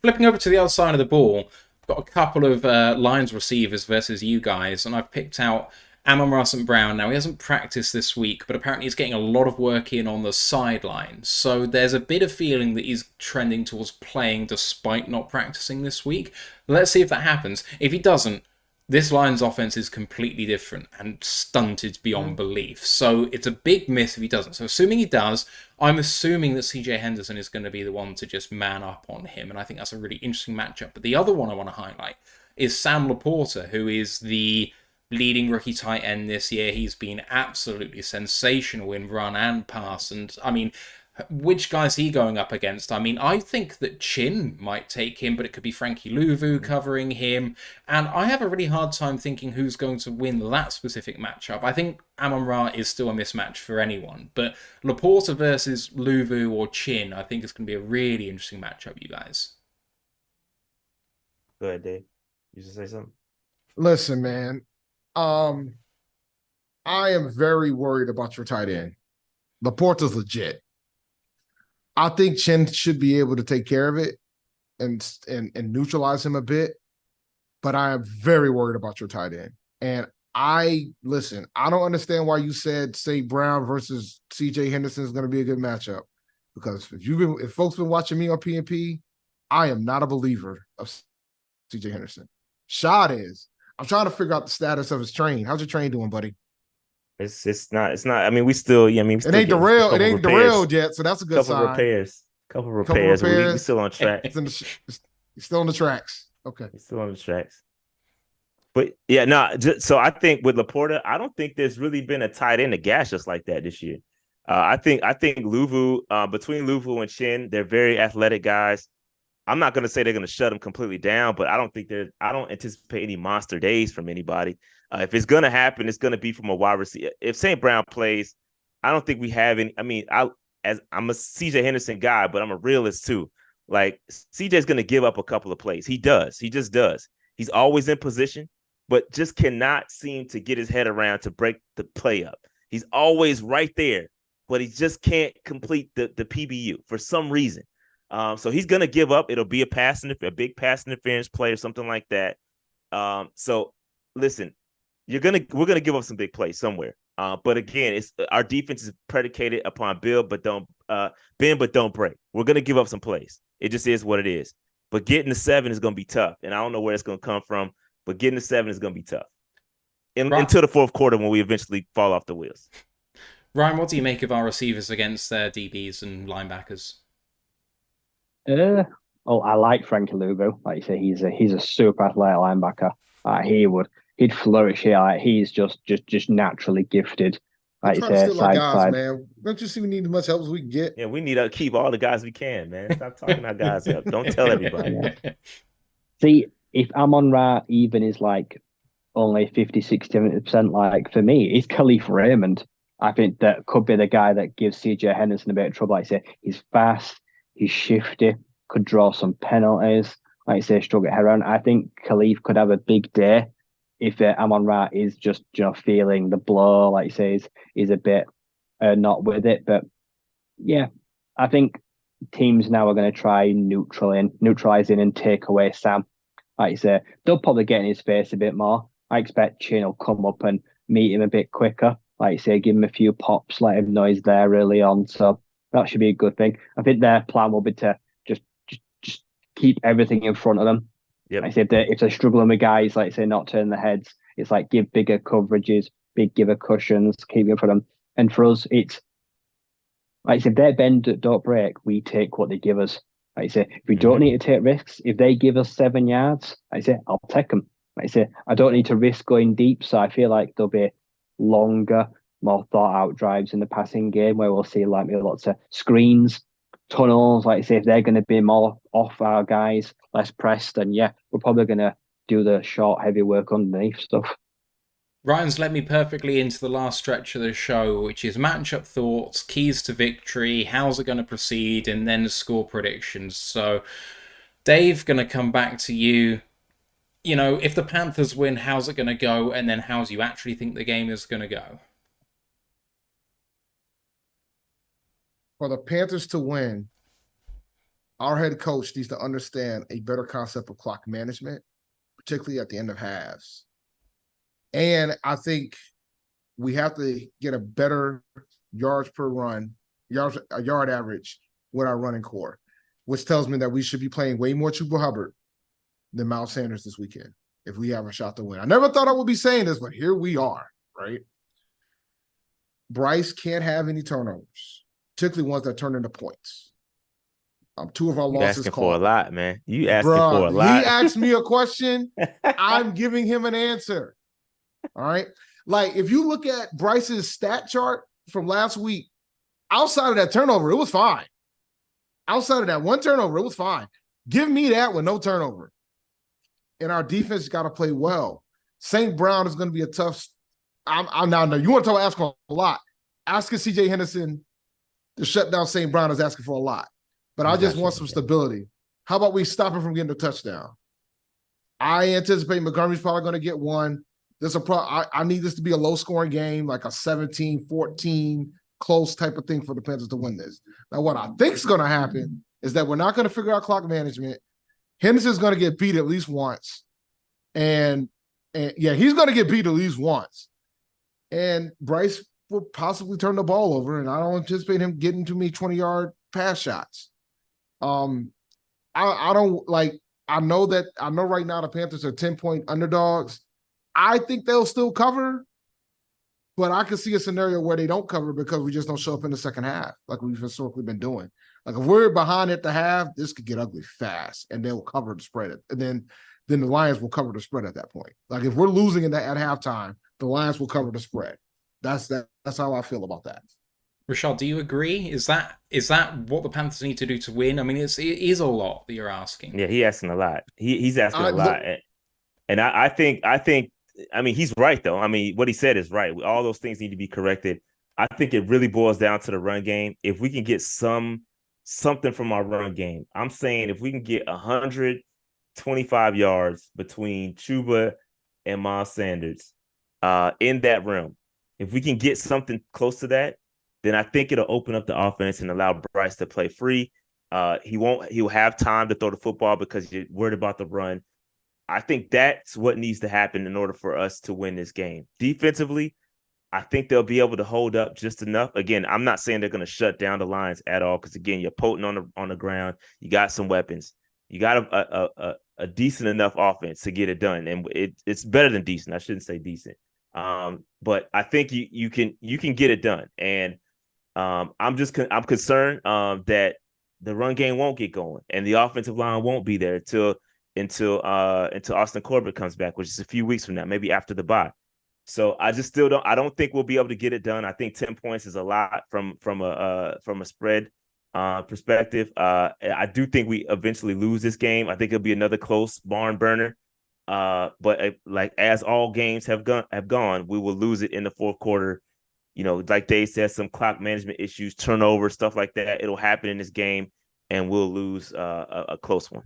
Flipping over to the other side of the ball, I've got a couple of Lions receivers versus you guys, and I've picked out Amon-Ra St. Brown. Now, he hasn't practiced this week, but apparently he's getting a lot of work in on the sidelines. So there's a bit of feeling that he's trending towards playing despite not practicing this week. Let's see if that happens. If he doesn't, this Lions offense is completely different and stunted beyond belief. So it's a big miss if he doesn't. So assuming he does, I'm assuming that CJ Henderson is going to be the one to just man up on him. And I think that's a really interesting matchup. But the other one I want to highlight is Sam Laporta, who is the leading rookie tight end this year. He's been absolutely sensational in run and pass. And I mean, which guy's he going up against? I mean, I think that Chin might take him, but it could be Frankie Louvu covering him. And I have a really hard time thinking who's going to win that specific matchup. I think Amon-Ra is still a mismatch for anyone. But Laporta versus Louvu or Chin, I think it's going to be a really interesting matchup, you guys. Go ahead, Dave. You should say something. Listen, man. I am very worried about your tight end. Laporta's legit. I think Chin should be able to take care of it and neutralize him a bit, but I am very worried about your tight end. And I don't understand why you said St. Brown versus CJ Henderson is going to be a good matchup, because if folks been watching me on PNP, I am not a believer of CJ Henderson. Shad is. I'm trying to figure out the status of his train. How's your train doing, buddy? It's not. I mean, we still. Yeah, I mean, it ain't derailed. It ain't derailed yet, so that's a good sign. Couple repairs. We're still on track. It's still on the tracks. Okay, it's still on the tracks. But yeah, no. So I think with Laporta, I don't think there's really been a tight end to gash us like that this year. I think Louvu, between Louvu and Chin, they're very athletic guys. I'm not going to say they're going to shut them completely down, but I don't anticipate any monster days from anybody. If it's going to happen, it's going to be from a wide receiver. If St. Brown plays, I don't think we have any. I mean, I'm a CJ Henderson guy, but I'm a realist too. Like, CJ's going to give up a couple of plays. He does. He just does. He's always in position, but just cannot seem to get his head around to break the play up. He's always right there, but he just can't complete the PBU for some reason. So he's going to give up. It'll be a big pass interference play or something like that. So listen, we're going to give up some big plays somewhere. But again, our defense is predicated upon bend but don't break. We're going to give up some plays. It just is what it is. But getting to 7 is going to be tough. And I don't know where it's going to come from, but getting to 7 is going to be tough. Until the fourth quarter when we eventually fall off the wheels. Ryan, what do you make of our receivers against their DBs and linebackers? I like Frankie Louvu. Like you say, he's a super athletic linebacker. He'd flourish here. Like, he's just naturally gifted. We're Like you trying to say, steal our side to guys, side. man. Don't you see we need as much help as we can get? Yeah, we need to keep all the guys we can, man. Stop talking our guys up. Don't tell everybody. Yeah. See, if Amon-Ra even is like only 50, 60, 70%, like for me, it's Khalif Raymond. I think that could be the guy that gives CJ Henderson a bit of trouble. Like I say, he's fast, he's shifty, could draw some penalties. Like I say, struggle head around. I think Khalif could have a big day if Amon-Ra is just feeling the blow. Like you say, is a bit not with it. But yeah, I think teams now are going to try neutralizing and take away Sam. Like you say, they'll probably get in his face a bit more. I expect Chin will come up and meet him a bit quicker. Like you say, give him a few pops, let him know he's there early on. So that should be a good thing. I think their plan will be to just keep everything in front of them. Yep. Like I say, if they're struggling with guys, like say, not turn their heads, it's like give bigger coverages, give cushions, keep it for them. And for us, it's like I say, if they bend, don't break, we take what they give us. Like I say, if we don't need to take risks, if they give us 7 yards, like I say, I'll take them. Like I say, I don't need to risk going deep, so I feel like there'll be longer, more thought out drives in the passing game where we'll see like lots of screens, tunnels. Like I say, if they're going to be more off our guys, less pressed, then yeah, we're probably going to do the short, heavy work underneath stuff. Ryan's led me perfectly into the last stretch of the show, which is matchup thoughts, keys to victory, how's it going to proceed, and then score predictions. So, Dave, going to come back to you. You know, if the Panthers win, how's it going to go? And then how do you actually think the game is going to go? For the Panthers to win, our head coach needs to understand a better concept of clock management, particularly at the end of halves. And I think we have to get a better yards per run, a yard average with our running core, which tells me that we should be playing way more Chuba Hubbard than Miles Sanders this weekend if we have a shot to win. I never thought I would be saying this, but here we are, right? Bryce can't have any turnovers, particularly ones that turn into points. 2 of our losses asking for a lot, man. You asking Bruh, for a lot. He asked me a question. I'm giving him an answer. All right. Like, if you look at Bryce's stat chart from last week, outside of that turnover, it was fine. Outside of that one turnover, it was fine. Give me that with no turnover. And our defense got to play well. St. Brown is going to be a tough. I'm now. You want to ask for a lot. Asking CJ Henderson to shut down St. Brown is asking for a lot. But I just want some stability. How about we stop him from getting a touchdown? I anticipate Montgomery's probably going to get one. I need this to be a low-scoring game, like a 17-14, close type of thing for the Panthers to win this. Now, what I think is going to happen is that we're not going to figure out clock management. Henderson's going to get beat at least once. And yeah, he's going to get beat at least once. And Bryce will possibly turn the ball over, and I don't anticipate him getting too many 20-yard pass shots. I don't like. I know right now the Panthers are 10-point underdogs. I think they'll still cover, but I could see a scenario where they don't cover because we just don't show up in the second half like we've historically been doing. Like, if we're behind at the half, this could get ugly fast, and they'll cover the spread. And then the Lions will cover the spread at that point. Like, if we're losing at halftime, the Lions will cover the spread. That's how I feel about that. Rashad, do you agree? Is that what the Panthers need to do to win? I mean, it is a lot that you're asking. Yeah, he's asking a lot. He's asking a lot, and I think. I mean, he's right though. I mean, what he said is right. All those things need to be corrected. I think it really boils down to the run game. If we can get something from our run game, I'm saying if we can get 125 yards between Chuba and Miles Sanders in that realm, if we can get something close to that, then I think it'll open up the offense and allow Bryce to play free. He'll have time to throw the football because you're worried about the run. I think that's what needs to happen in order for us to win this game. Defensively, I think they'll be able to hold up just enough. Again, I'm not saying they're going to shut down the Lions at all because, again, you're potent on the ground. You got some weapons. You got a decent enough offense to get it done, and it's better than decent. I shouldn't say decent, but I think you can get it done. And I'm concerned that the run game won't get going and the offensive line won't be there until Austin Corbett comes back, which is a few weeks from now, maybe after the bye. So I just still don't. I don't think we'll be able to get it done. I think 10 points is a lot from a spread perspective. I do think we eventually lose this game. I think it'll be another close barn burner. But like as all games have gone, we will lose it in the fourth quarter. You know, like Dave said, some clock management issues, turnover, stuff like that. It'll happen in this game, and we'll lose a close one.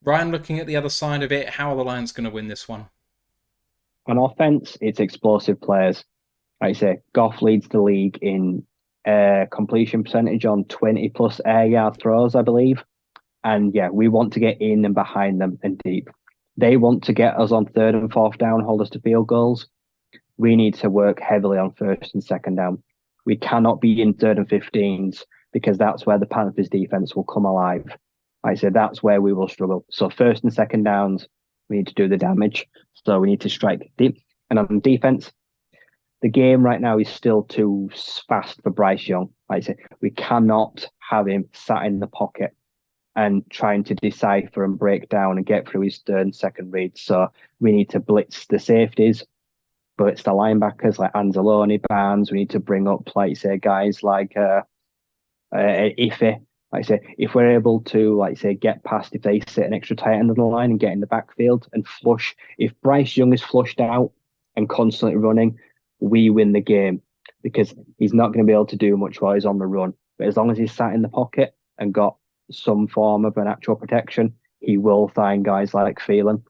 Ryan, looking at the other side of it, how are the Lions going to win this one? On offense, it's explosive players. Like I say, Goff leads the league in completion percentage on 20+ air yard throws, I believe. And yeah, we want to get in and behind them and deep. They want to get us on 3rd and 4th down, hold us to field goals. We need to work heavily on 1st and 2nd down. We cannot be in 3rd and 15s because that's where the Panthers defense will come alive. Like I said, that's where we will struggle. So 1st and 2nd downs, we need to do the damage. So we need to strike deep. And on defense, the game right now is still too fast for Bryce Young. Like I said, we cannot have him sat in the pocket and trying to decipher and break down and get through his 3rd and 2nd reads. So we need to blitz the safeties, blitz the linebackers like Anzalone, Barnes. We need to bring up, like say, guys like Ife. Like I say, if we're able to, like say, get past if they sit an extra tight end of the line and get in the backfield and flush. If Bryce Young is flushed out and constantly running, we win the game because he's not going to be able to do much while he's on the run. But as long as he's sat in the pocket and got some form of an actual protection, he will find guys like Freeland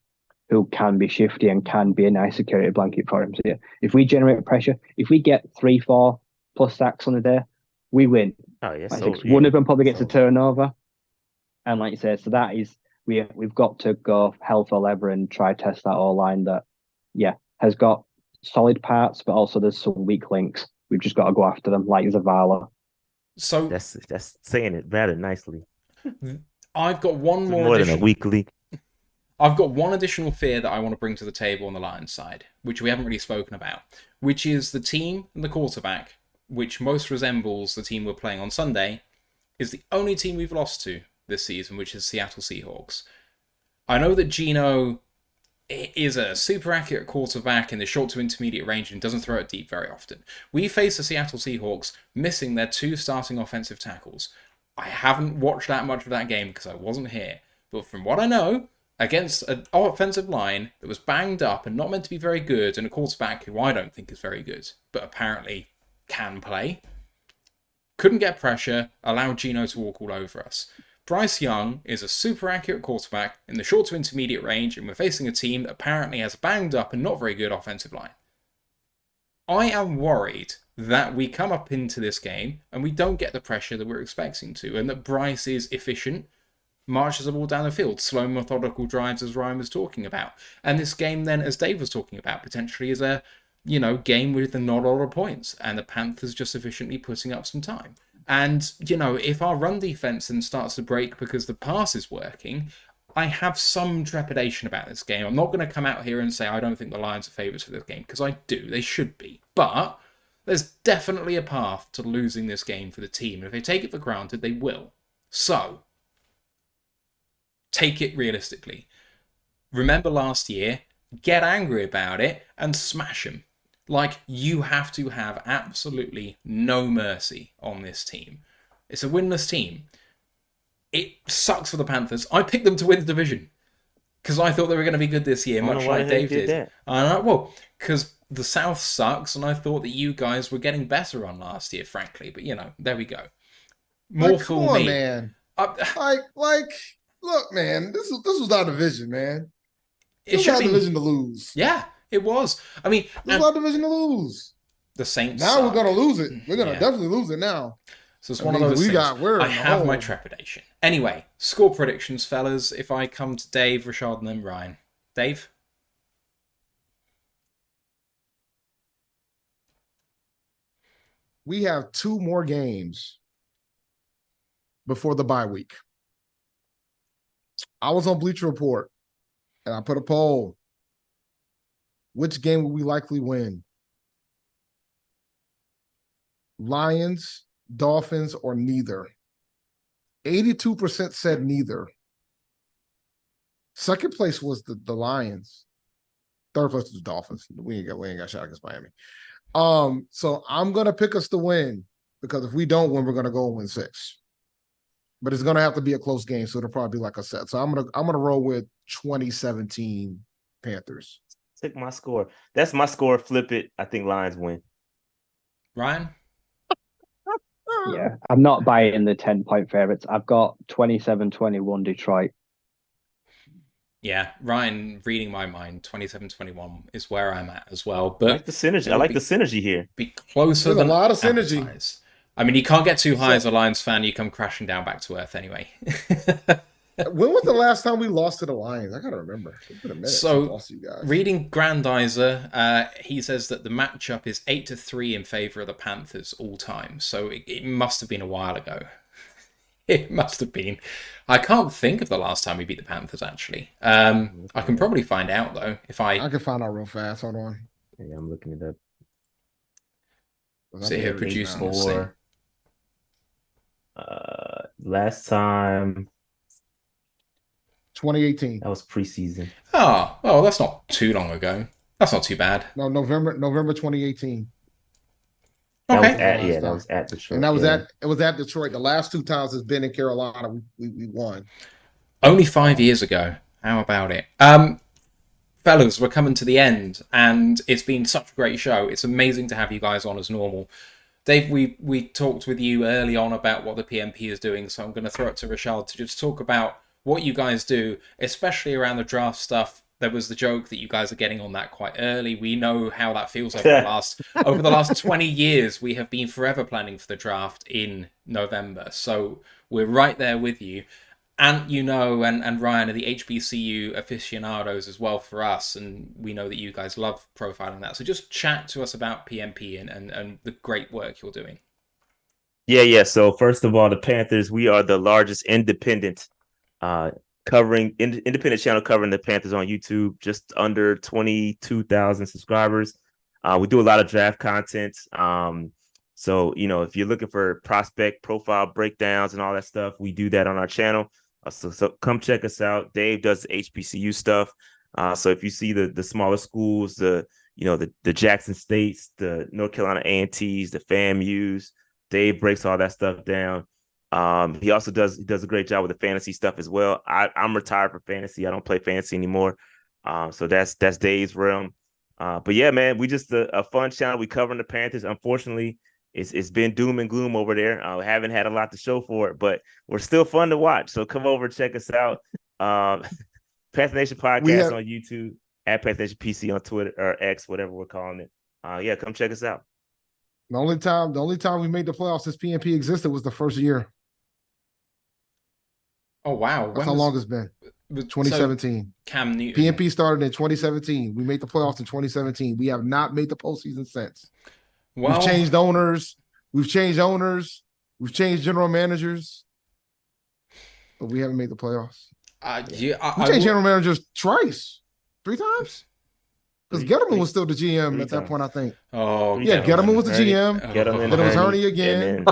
who can be shifty and can be a nice security blanket for him. So yeah, if we generate pressure, if we get 3-4 plus sacks on the day, we win. Oh yes, one of them probably gets a turnover, and like you said, so that is we've got to go hell for leather and try test that O-line that has got solid parts, but also there's some weak links. We've just got to go after them, like Zavala. So that's saying it rather nicely. I've got one more than a weak league. I've got one additional fear that I want to bring to the table on the Lions side, which we haven't really spoken about, which is the team and the quarterback, which most resembles the team we're playing on Sunday, is the only team we've lost to this season, which is Seattle Seahawks. I know that Geno is a super accurate quarterback in the short to intermediate range and doesn't throw it deep very often. We face the Seattle Seahawks missing their 2 starting offensive tackles. I haven't watched that much of that game because I wasn't here, but from what I know, against an offensive line that was banged up and not meant to be very good, and a quarterback who I don't think is very good, but apparently can play, couldn't get pressure, allowed Geno to walk all over us. Bryce Young is a super accurate quarterback in the short to intermediate range, and we're facing a team that apparently has a banged up and not very good offensive line. I am worried that we come up into this game and we don't get the pressure that we're expecting to, and that Bryce is efficient, marches the ball down the field, slow methodical drives as Ryan was talking about. And this game then, as Dave was talking about, potentially is a game with not a lot of points, and the Panthers just efficiently putting up some time. And, if our run defense then starts to break because the pass is working, I have some trepidation about this game. I'm not going to come out here and say I don't think the Lions are favourites for this game, because I do. They should be. But there's definitely a path to losing this game for the team. And if they take it for granted, they will. So, take it realistically. Remember last year, get angry about it and smash them. Like, you have to have absolutely no mercy on this team. It's a winless team. It sucks for the Panthers. I picked them to win the division because I thought they were going to be good this year, much like Dave did. Well, because the South sucks, and I thought that you guys were getting better on last year, frankly. But, there we go. More fool me. Man. Look, man, this was our division, man. This was our division to lose. Yeah, it was. I mean, this was our division to lose. The Saints. Now we're gonna lose it. We're gonna definitely lose it now. So it's one of those things. I have my trepidation. Anyway, score predictions, fellas. If I come to Dave, Rashad, and then Ryan. Dave? We have 2 more games before the bye week. I was on Bleacher Report, and I put a poll. Which game will we likely win? Lions, Dolphins, or neither? 82% said neither. Second place was the Lions. Third place was the Dolphins. We ain't got shot against Miami. So I'm gonna pick us to win because if we don't win, we're gonna go and win 6. But it's gonna have to be a close game, so it'll probably be like a set. So I'm gonna roll with 2017 Panthers. Take my score. That's my score. Flip it. I think Lions win. Ryan? Yeah, I'm not buying the 10-point favorites. I've got 27-21 Detroit. Yeah, Ryan, reading my mind, 27-21 is where I'm at as well. But I like the synergy. I like the synergy here. Be closer There's than a lot of synergy. advertised. I mean, you can't get too high as a Lions fan. You come crashing down back to earth anyway. When was the last time we lost to the Lions? I gotta remember. It's been a minute since we lost to you guys. Reading Grandizer, he says that the matchup is 8-3 in favor of the Panthers all time. So it must have been a while ago. It must have been. I can't think of the last time we beat the Panthers, actually. I can probably find out, though. I can find out real fast. Hold on. Yeah, I'm looking it up. Sit here producing for last time 2018. that was preseason. Oh, well, that's not too long ago. That's not too bad. No, November 2018. That Okay. was at Detroit. And it was at Detroit. The last 2 times it's been in Carolina, we won. Only 5 years ago. How about it? Fellas, we're coming to the end, and it's been such a great show. It's amazing to have you guys on as normal. Dave, we talked with you early on about what the PNP is doing, so I'm going to throw it to Rashad to just talk about what you guys do, especially around the draft stuff. There was the joke that you guys are getting on that quite early. We know how that feels over the last 20 years. We have been forever planning for the draft in November, so we're right there with you. And and Ryan are the HBCU aficionados as well for us, and we know that you guys love profiling that. So just chat to us about PNP and the great work you're doing. Yeah. So first of all, the Panthers, we are the largest independent independent channel covering the Panthers on YouTube, just under 22,000 subscribers. We do a lot of draft content. So, if you're looking for prospect profile breakdowns and all that stuff, we do that on our channel. So come check us out. Dave does the HBCU stuff. So if you see the smaller schools, the Jackson States, the North Carolina A&Ts, the FAMUs, Dave breaks all that stuff down. He also does a great job with the fantasy stuff as well. I'm retired for fantasy. I don't play fantasy anymore. So that's Dave's realm. But yeah, man, we just a fun channel. We covering the Panthers. Unfortunately, it's been doom and gloom over there. Haven't had a lot to show for it, but we're still fun to watch. So come over, check us out. Panther Nation Podcast on YouTube, at Panther Nation PC on Twitter or X, whatever we're calling it. Yeah, come check us out. The only time we made the playoffs since PNP existed was the first year. Oh wow! That's how long it's been. 2017. So Cam Newton. PNP started in 2017. We made the playoffs in 2017. We have not made the postseason since. Well, we've changed owners. We've changed general managers, but we haven't made the playoffs. We changed general managers three times. Because Gettleman was still the GM at that point, I think. Oh, yeah, Gettleman was the GM. Then it was Hurney again.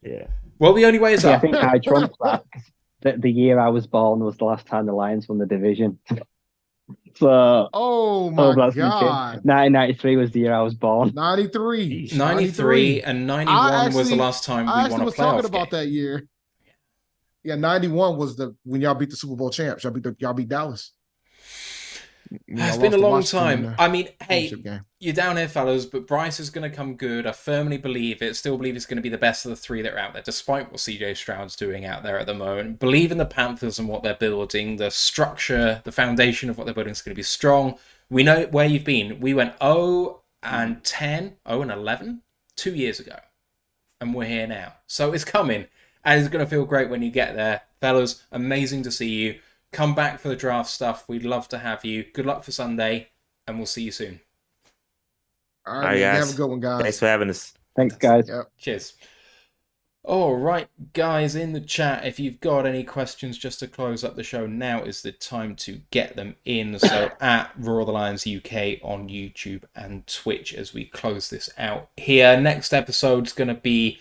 Yeah. Well, the only way is up. I think I trumped that. The year I was born was the last time the Lions won the division. So, oh my God. 1993 was the year I was born. 93 and 91 was the last time we won a playoff game. I was talking about that year. Yeah, 91 was when y'all beat the Super Bowl champs. Y'all beat Dallas. It's been a long time. I mean, hey, you're down here, fellas, but Bryce is going to come good. I firmly believe it. Still believe it's going to be the best of the 3 that are out there, despite what CJ Stroud's doing out there at the moment. Believe in the Panthers and what they're building. The structure, the foundation of what they're building is going to be strong. We know where you've been. We went 0-10, 0-11 2 years ago, and we're here now. So it's coming, and it's going to feel great when you get there. Fellas, amazing to see you. Come back for the draft stuff. We'd love to have you. Good luck for Sunday, and we'll see you soon. All right, guys. Have a good one, guys. Thanks for having us. Thanks, guys. Yep. Cheers. All right, guys, in the chat, if you've got any questions just to close up the show, now is the time to get them in. So at Roar the Lions UK on YouTube and Twitch as we close this out here. Next episode's going to be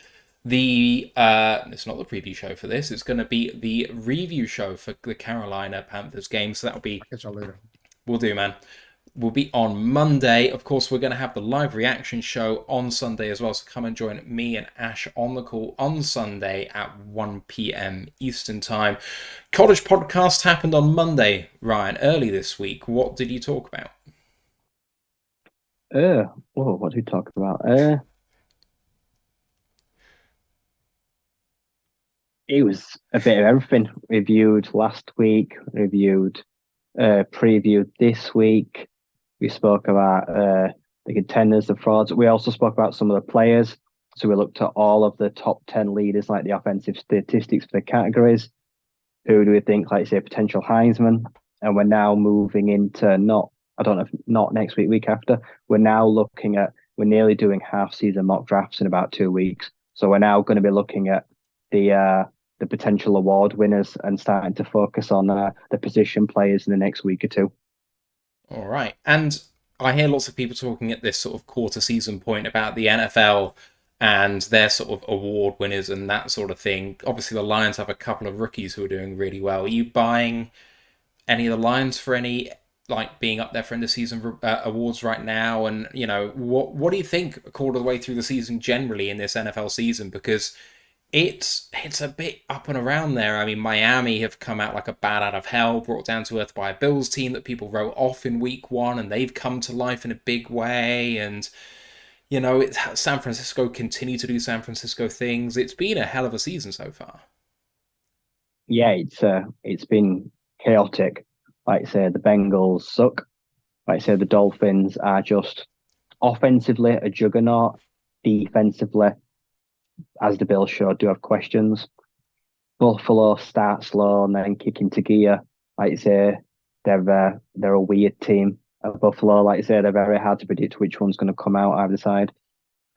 It's not the preview show for this. It's going to be the review show for the Carolina Panthers game. So that'll be. I'll catch y'all later. We'll do, man. Will be on Monday. Of course, we're going to have the live reaction show on Sunday as well. So come and join me and Ash on the call on Sunday at 1 p.m. Eastern Time. College podcast happened on Monday, Ryan, early this week. What did you talk about? What did we talk about? It was a bit of everything. Reviewed last week, previewed this week. We spoke about the contenders, the frauds. We also spoke about some of the players. So we looked at all of the top 10 leaders, like the offensive statistics for the categories. Who do we think, like say, potential Heisman? And we're now moving into not next week, week after. We're now looking at, we're nearly doing half-season mock drafts in about 2 weeks. So we're now going to be looking at the potential award winners and starting to focus on the position players in the next week or two. All right. And I hear lots of people talking at this sort of quarter season point about the NFL and their sort of award winners and that sort of thing. Obviously, the Lions have a couple of rookies who are doing really well. Are you buying any of the Lions for any, like, being up there for end of season awards right now? And, you know, what do you think a quarter of the way through the season generally in this NFL season? Because it's a bit up and around there. I mean, Miami have come out like a bat out of hell, brought down to earth by a Bills team that people wrote off in week 1, and they've come to life in a big way. And, you know, San Francisco continue to do San Francisco things. It's been a hell of a season so far. Yeah, it's been chaotic. Like I say, the Bengals suck. Like I say, the Dolphins are just offensively a juggernaut. Defensively, as the Bills showed, do have questions. Buffalo start slow and then kick into gear. Like you say, they're a weird team. At Buffalo, like you say, they're very hard to predict which one's going to come out either side.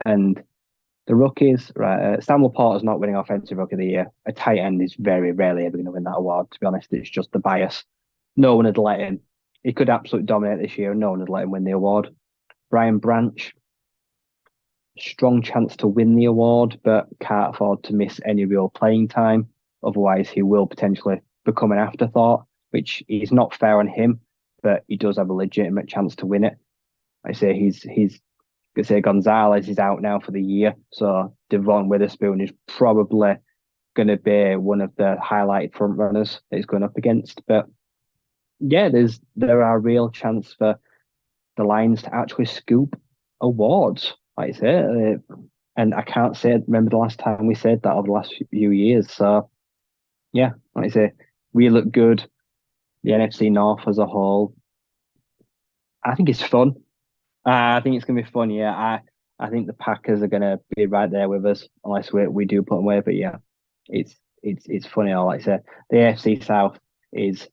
And the rookies, right? Samuel Porter's not winning Offensive Rookie of the Year. A tight end is very rarely ever going to win that award. To be honest, it's just the bias. No one had let him. He could absolutely dominate this year, and no one had let him win the award. Brian Branch, strong chance to win the award, but can't afford to miss any real playing time. Otherwise, he will potentially become an afterthought, which is not fair on him, but he does have a legitimate chance to win it. I say Gonzalez is out now for the year, so Devon Witherspoon is probably going to be one of the highlighted front runners that he's going up against. But yeah, there are real chance for the Lions to actually scoop awards. Like I say, and I can't remember the last time we said that over the last few years. So, yeah, like I say, we look good. The NFC North as a whole, I think it's fun. I think it's going to be fun, yeah. I think the Packers are going to be right there with us unless we do put them away. But yeah, it's funny. Like I say, the AFC South is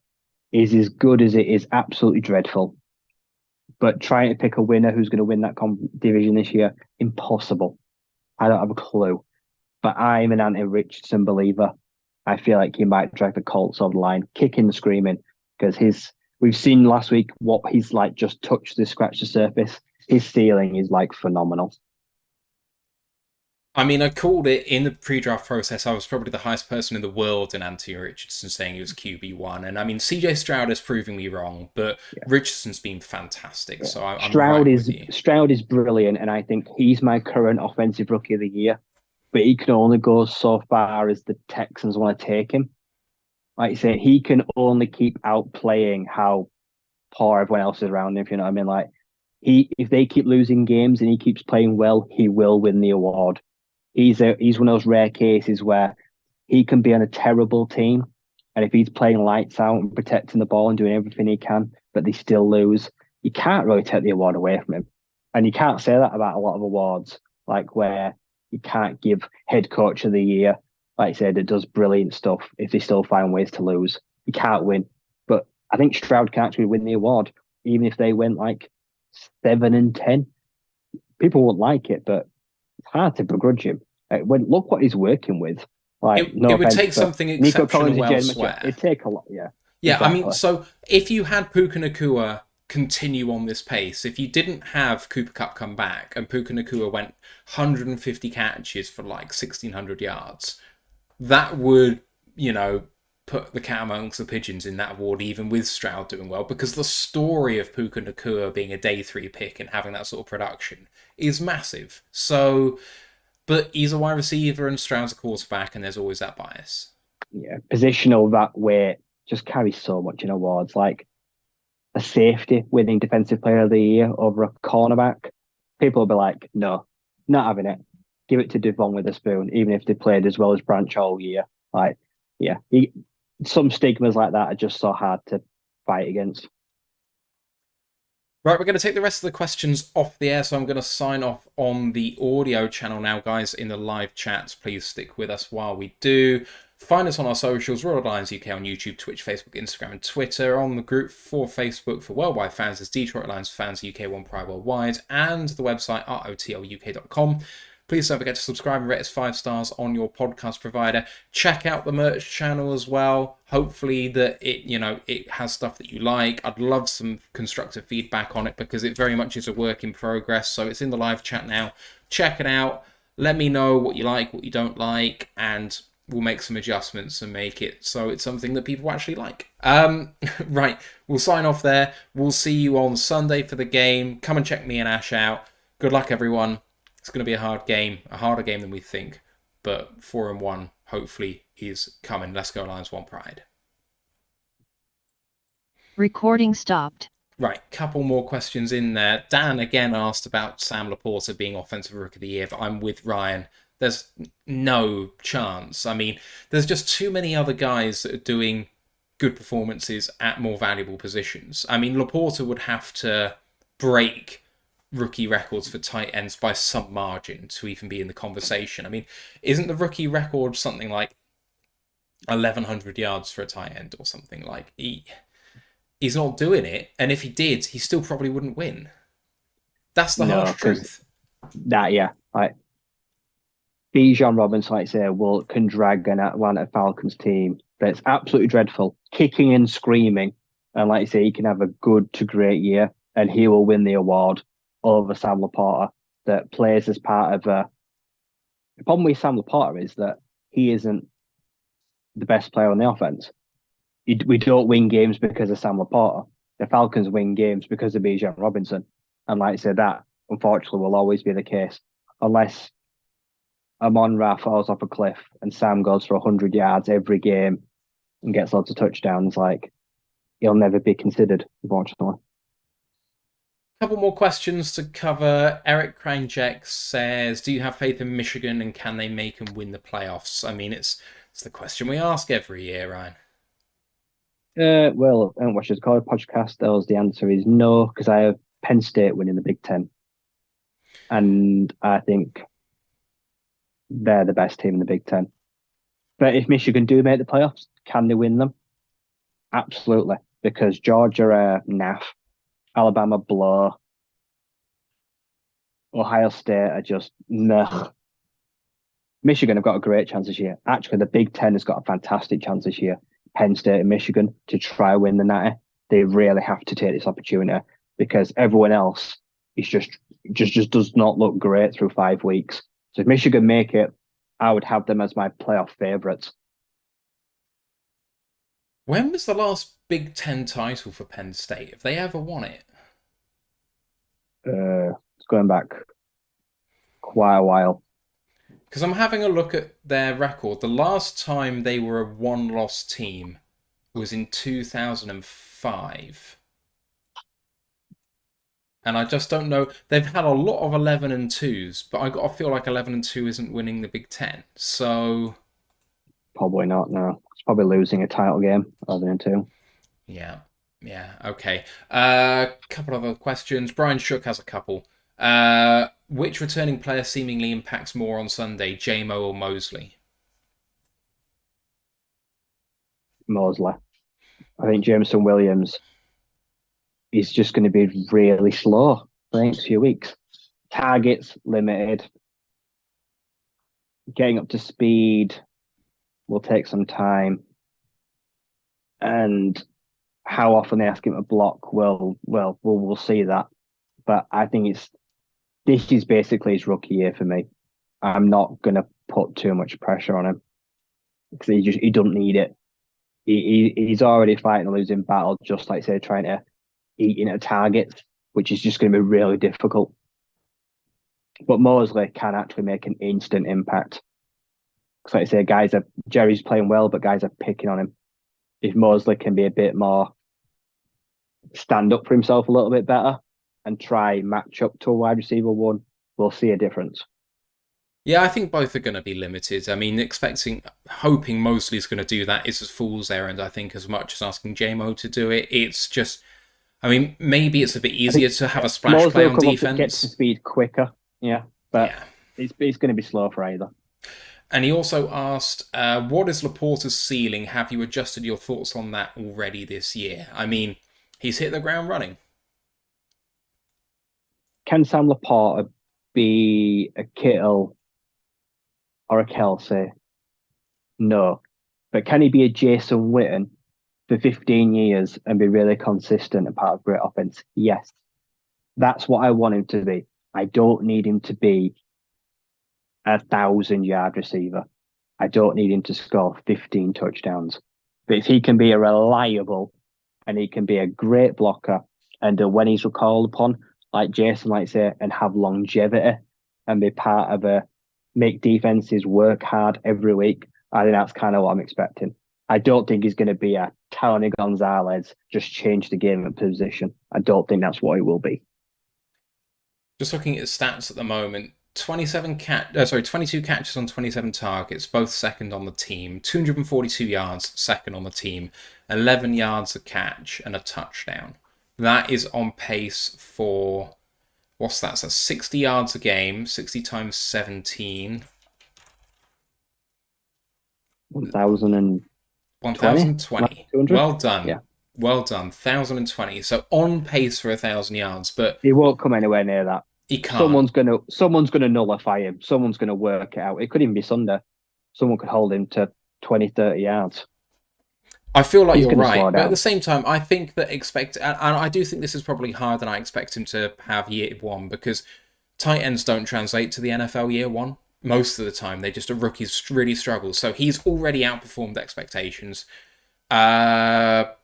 as good as it is absolutely dreadful. But trying to pick a winner who's going to win that division this year, impossible. I don't have a clue. But I'm an Anthony Richardson believer. I feel like he might drag the Colts over the line, kicking and screaming, because we've seen last week what he's like, just scratched the surface. His ceiling is like phenomenal. I mean, I called it in the pre-draft process. I was probably the highest person in the world in Anthony Richardson, saying he was QB1. And I mean, CJ Stroud is proving me wrong, but yeah. Richardson's been fantastic. Yeah. So I'm Stroud is brilliant, and I think he's my current Offensive Rookie of the Year. But he can only go so far as the Texans want to take him. Like you say, he can only keep outplaying how poor everyone else is around him. If you know what I mean, like if they keep losing games and he keeps playing well, he will win the award. He's one of those rare cases where he can be on a terrible team, and if he's playing lights out and protecting the ball and doing everything he can, but they still lose, you can't really take the award away from him. And you can't say that about a lot of awards, like where you can't give head coach of the year, like I said, that does brilliant stuff if they still find ways to lose. You can't win. But I think Stroud can actually win the award, even if they went like 7-10. People won't like it, but it's hard to begrudge him. Look what he's working with. Like, it would take something exceptional elsewhere. It'd take a lot, yeah. Yeah, exactly. I mean, so if you had Puka Nacua continue on this pace, if you didn't have Cooper Kupp come back and Puka Nacua went 150 catches for like 1,600 yards, that would, put the cat amongst the pigeons in that award, even with Stroud doing well, because the story of Puka Nacua being a day 3 pick and having that sort of production is massive. So, but he's a wide receiver and Stroud's a quarterback, and there's always that bias. Yeah, positional that way just carries so much in awards. Like a safety winning Defensive Player of the Year over a cornerback, people will be like, no, not having it. Give it to Devon Witherspoon, even if they played as well as Branch all year. Like, yeah, some stigmas like that are just so hard to fight against. Right, we're going to take the rest of the questions off the air, so I'm going to sign off on the audio channel now, guys. In the live chats, please stick with us while we do. Find us on our socials, Royal Lions UK on YouTube, Twitch, Facebook, Instagram, and Twitter. On the group for Facebook for worldwide fans is Detroit Lions Fans UK 1 Pride Worldwide, and the website rotluk.com. Please don't forget to subscribe and rate us 5 stars on your podcast provider. Check out the merch channel as well. Hopefully that it has stuff that you like. I'd love some constructive feedback on it because it very much is a work in progress. So it's in the live chat now. Check it out. Let me know what you like, what you don't like, and we'll make some adjustments and make it so it's something that people actually like. Right, we'll sign off there. We'll see you on Sunday for the game. Come and check me and Ash out. Good luck, everyone. It's going to be a hard game, a harder game than we think, but 4-1 hopefully is coming. Let's go Lions, one pride. Recording stopped. Right, couple more questions in there. Dan again asked about Sam Laporta being Offensive Rookie of the Year, but I'm with Ryan. There's no chance. I mean, there's just too many other guys that are doing good performances at more valuable positions. I mean, Laporta would have to break rookie records for tight ends by some margin to even be in the conversation. I mean, isn't the rookie record something like 1,100 yards for a tight end or something? Like, he's not doing it, and if he did, he still probably wouldn't win. That's the harsh truth. Like Bijan Robinson, like I say, can drag an Atlanta Falcons team that's absolutely dreadful, kicking and screaming, and like you say, he can have a good to great year, and he will win the award over Sam Laporta that plays as part of the problem with Sam Laporta is that he isn't the best player on the offense. We don't win games because of Sam Laporta. The Falcons win games because of Bijan Robinson. And like I said, that unfortunately will always be the case unless Amon-Ra falls off a cliff and Sam goes for 100 yards every game and gets lots of touchdowns. Like, he'll never be considered, unfortunately. Couple more questions to cover. Eric Kranjek says, do you have faith in Michigan and can they make and win the playoffs? I mean, it's the question we ask every year, Ryan. Well, I don't watch the Courier podcast. The answer is no, because I have Penn State winning the Big Ten. And I think they're the best team in the Big Ten. But if Michigan do make the playoffs, can they win them? Absolutely, because Georgia are naff. Alabama blow. Ohio State are just meh. Michigan have got a great chance this year. Actually, the Big Ten has got a fantastic chance this year. Penn State and Michigan to try win the Natty. They really have to take this opportunity because everyone else is just does not look great through 5 weeks. So if Michigan make it, I would have them as my playoff favourites. When was the last Big Ten title for Penn State? Have they ever won it? It's going back quite a while. Because I'm having a look at their record. The last time they were a one-loss team was in 2005. And I just don't know. They've had a lot of 11-2s, but I got to feel like 11-2 isn't winning the Big Ten. So probably not. No, it's probably losing a title game 11-2. Yeah. Okay. Couple of other questions. Brian Shook has a couple. Which returning player seemingly impacts more on Sunday, J-Mo or Mosley? Mosley. I think Jameson Williams is just going to be really slow for the next few weeks. Targets limited. Getting up to speed will take some time. And how often they ask him to block, we'll see that. But I think this is basically his rookie year for me. I'm not going to put too much pressure on him because he doesn't need it. He's already fighting a losing battle, just like say trying to eat into targets, which is just going to be really difficult. But Mosley can actually make an instant impact. Because like I say, Jerry's playing well, but guys are picking on him. If Mosley can be a bit more stand up for himself a little bit better and try match up to a wide receiver one, we'll see a difference. Yeah, I think both are going to be limited. I mean, hoping Mosley's going to do that is a fool's errand, I think, as much as asking J-Mo to do it. It's just, I mean, maybe it's a bit easier to have a splash Mosley play on will come defense. Up, get to speed quicker, but it's going to be slow for either. And he also asked, what is Laporta's ceiling? Have you adjusted your thoughts on that already this year? I mean, he's hit the ground running. Can Sam Laporta be a Kittle or a Kelsey? No. But can he be a Jason Witten for 15 years and be really consistent and part of great offense? Yes. That's what I want him to be. I don't need him to be a 1,000-yard receiver. I don't need him to score 15 touchdowns. But if he can be a reliable and he can be a great blocker and when he's called upon, like Jason likes to say, and have longevity and be part of make defenses work hard every week, I think that's kind of what I'm expecting. I don't think he's going to be a Tony Gonzalez, just change the game of position. I don't think that's what he will be. Just looking at his stats at the moment, 22 catches on 27 targets, both second on the team, 242 yards, second on the team, 11 yards a catch and a touchdown. That is on pace for, what's that? So 60 yards a game, 60 times 17. 1,020. Well done. Yeah. Well done. 1,020. So on pace for 1,000 yards, but he won't come anywhere near that. He can't. Someone's gonna nullify him. Someone's gonna work it out. It could even be Sunday. Someone could hold him to 20, 30 yards. I feel like you're right, but at the same time, I think that and I do think this is probably higher than I expect him to have year one, because tight ends don't translate to the NFL year one. Most of the time, they just, rookies really struggle. So he's already outperformed expectations. Let's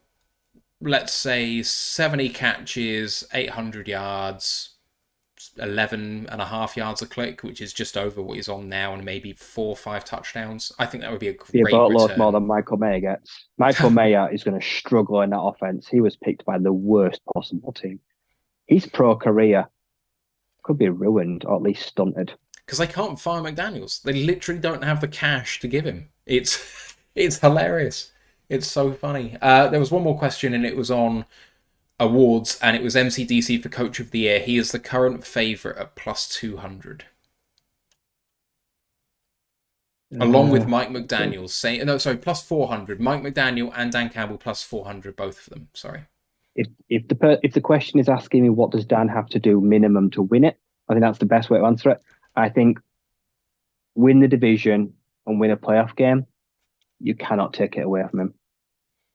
say 70 catches, 800 yards, 11.5 yards a click, which is just over what he's on now, and maybe 4 or 5 touchdowns. I think that would be a great return. More than Michael Mayer gets. Michael Mayer is going to struggle in that offense. He was picked by the worst possible team. His pro career could be ruined, or at least stunted. Because they can't fire McDaniels. They literally don't have the cash to give him. It's hilarious. It's so funny. There was one more question, and it was on awards, and it was MCDC for Coach of the Year. He is the current favourite at plus 200. Along with Mike McDaniel. Plus 400. Mike McDaniel and Dan Campbell plus 400, both of them. Sorry. If the question is asking me what does Dan have to do minimum to win it, I think that's the best way to answer it. I think win the division and win a playoff game, you cannot take it away from him.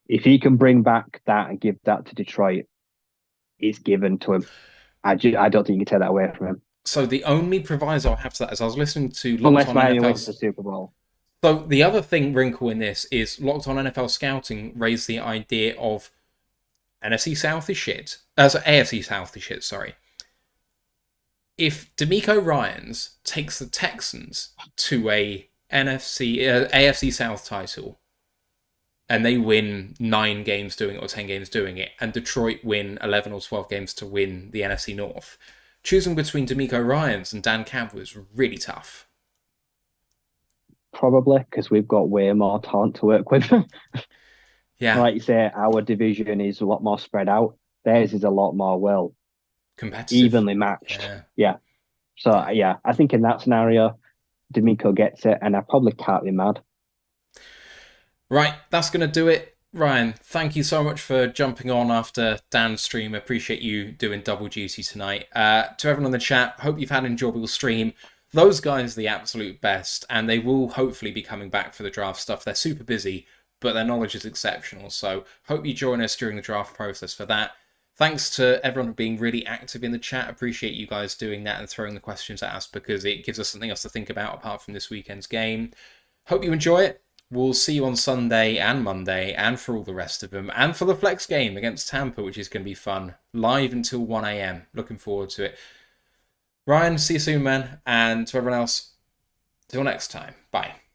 If he can bring back that and give that to Detroit, it's given to him. I don't think you can take that away from him. So the only proviso I have to that is I was listening to Unless Miami wins the Super Bowl. So the other wrinkle in this is Locked On NFL Scouting raised the idea of NFC South is shit. AFC South is shit, sorry. If DeMeco Ryans takes the Texans to a AFC South title, and they win 9 games doing it or 10 games doing it, and Detroit win 11 or 12 games to win the NFC North, choosing between DeMeco Ryans and Dan Campbell is really tough. Probably, because we've got way more talent to work with. Yeah. Like you say, our division is a lot more spread out. Theirs is a lot more, competitive, evenly matched. Yeah. So, I think in that scenario, DeMeco gets it, and I probably can't be mad. Right, that's going to do it. Ryan, thank you so much for jumping on after Dan's stream. I appreciate you doing double duty tonight. To everyone in the chat, hope you've had an enjoyable stream. Those guys are the absolute best, and they will hopefully be coming back for the draft stuff. They're super busy, but their knowledge is exceptional. So hope you join us during the draft process for that. Thanks to everyone for being really active in the chat. Appreciate you guys doing that and throwing the questions at us, because it gives us something else to think about apart from this weekend's game. Hope you enjoy it. We'll see you on Sunday and Monday and for all the rest of them, and for the flex game against Tampa, which is going to be fun. Live until 1 a.m. Looking forward to it. Ryan, see you soon, man. And to everyone else, till next time. Bye.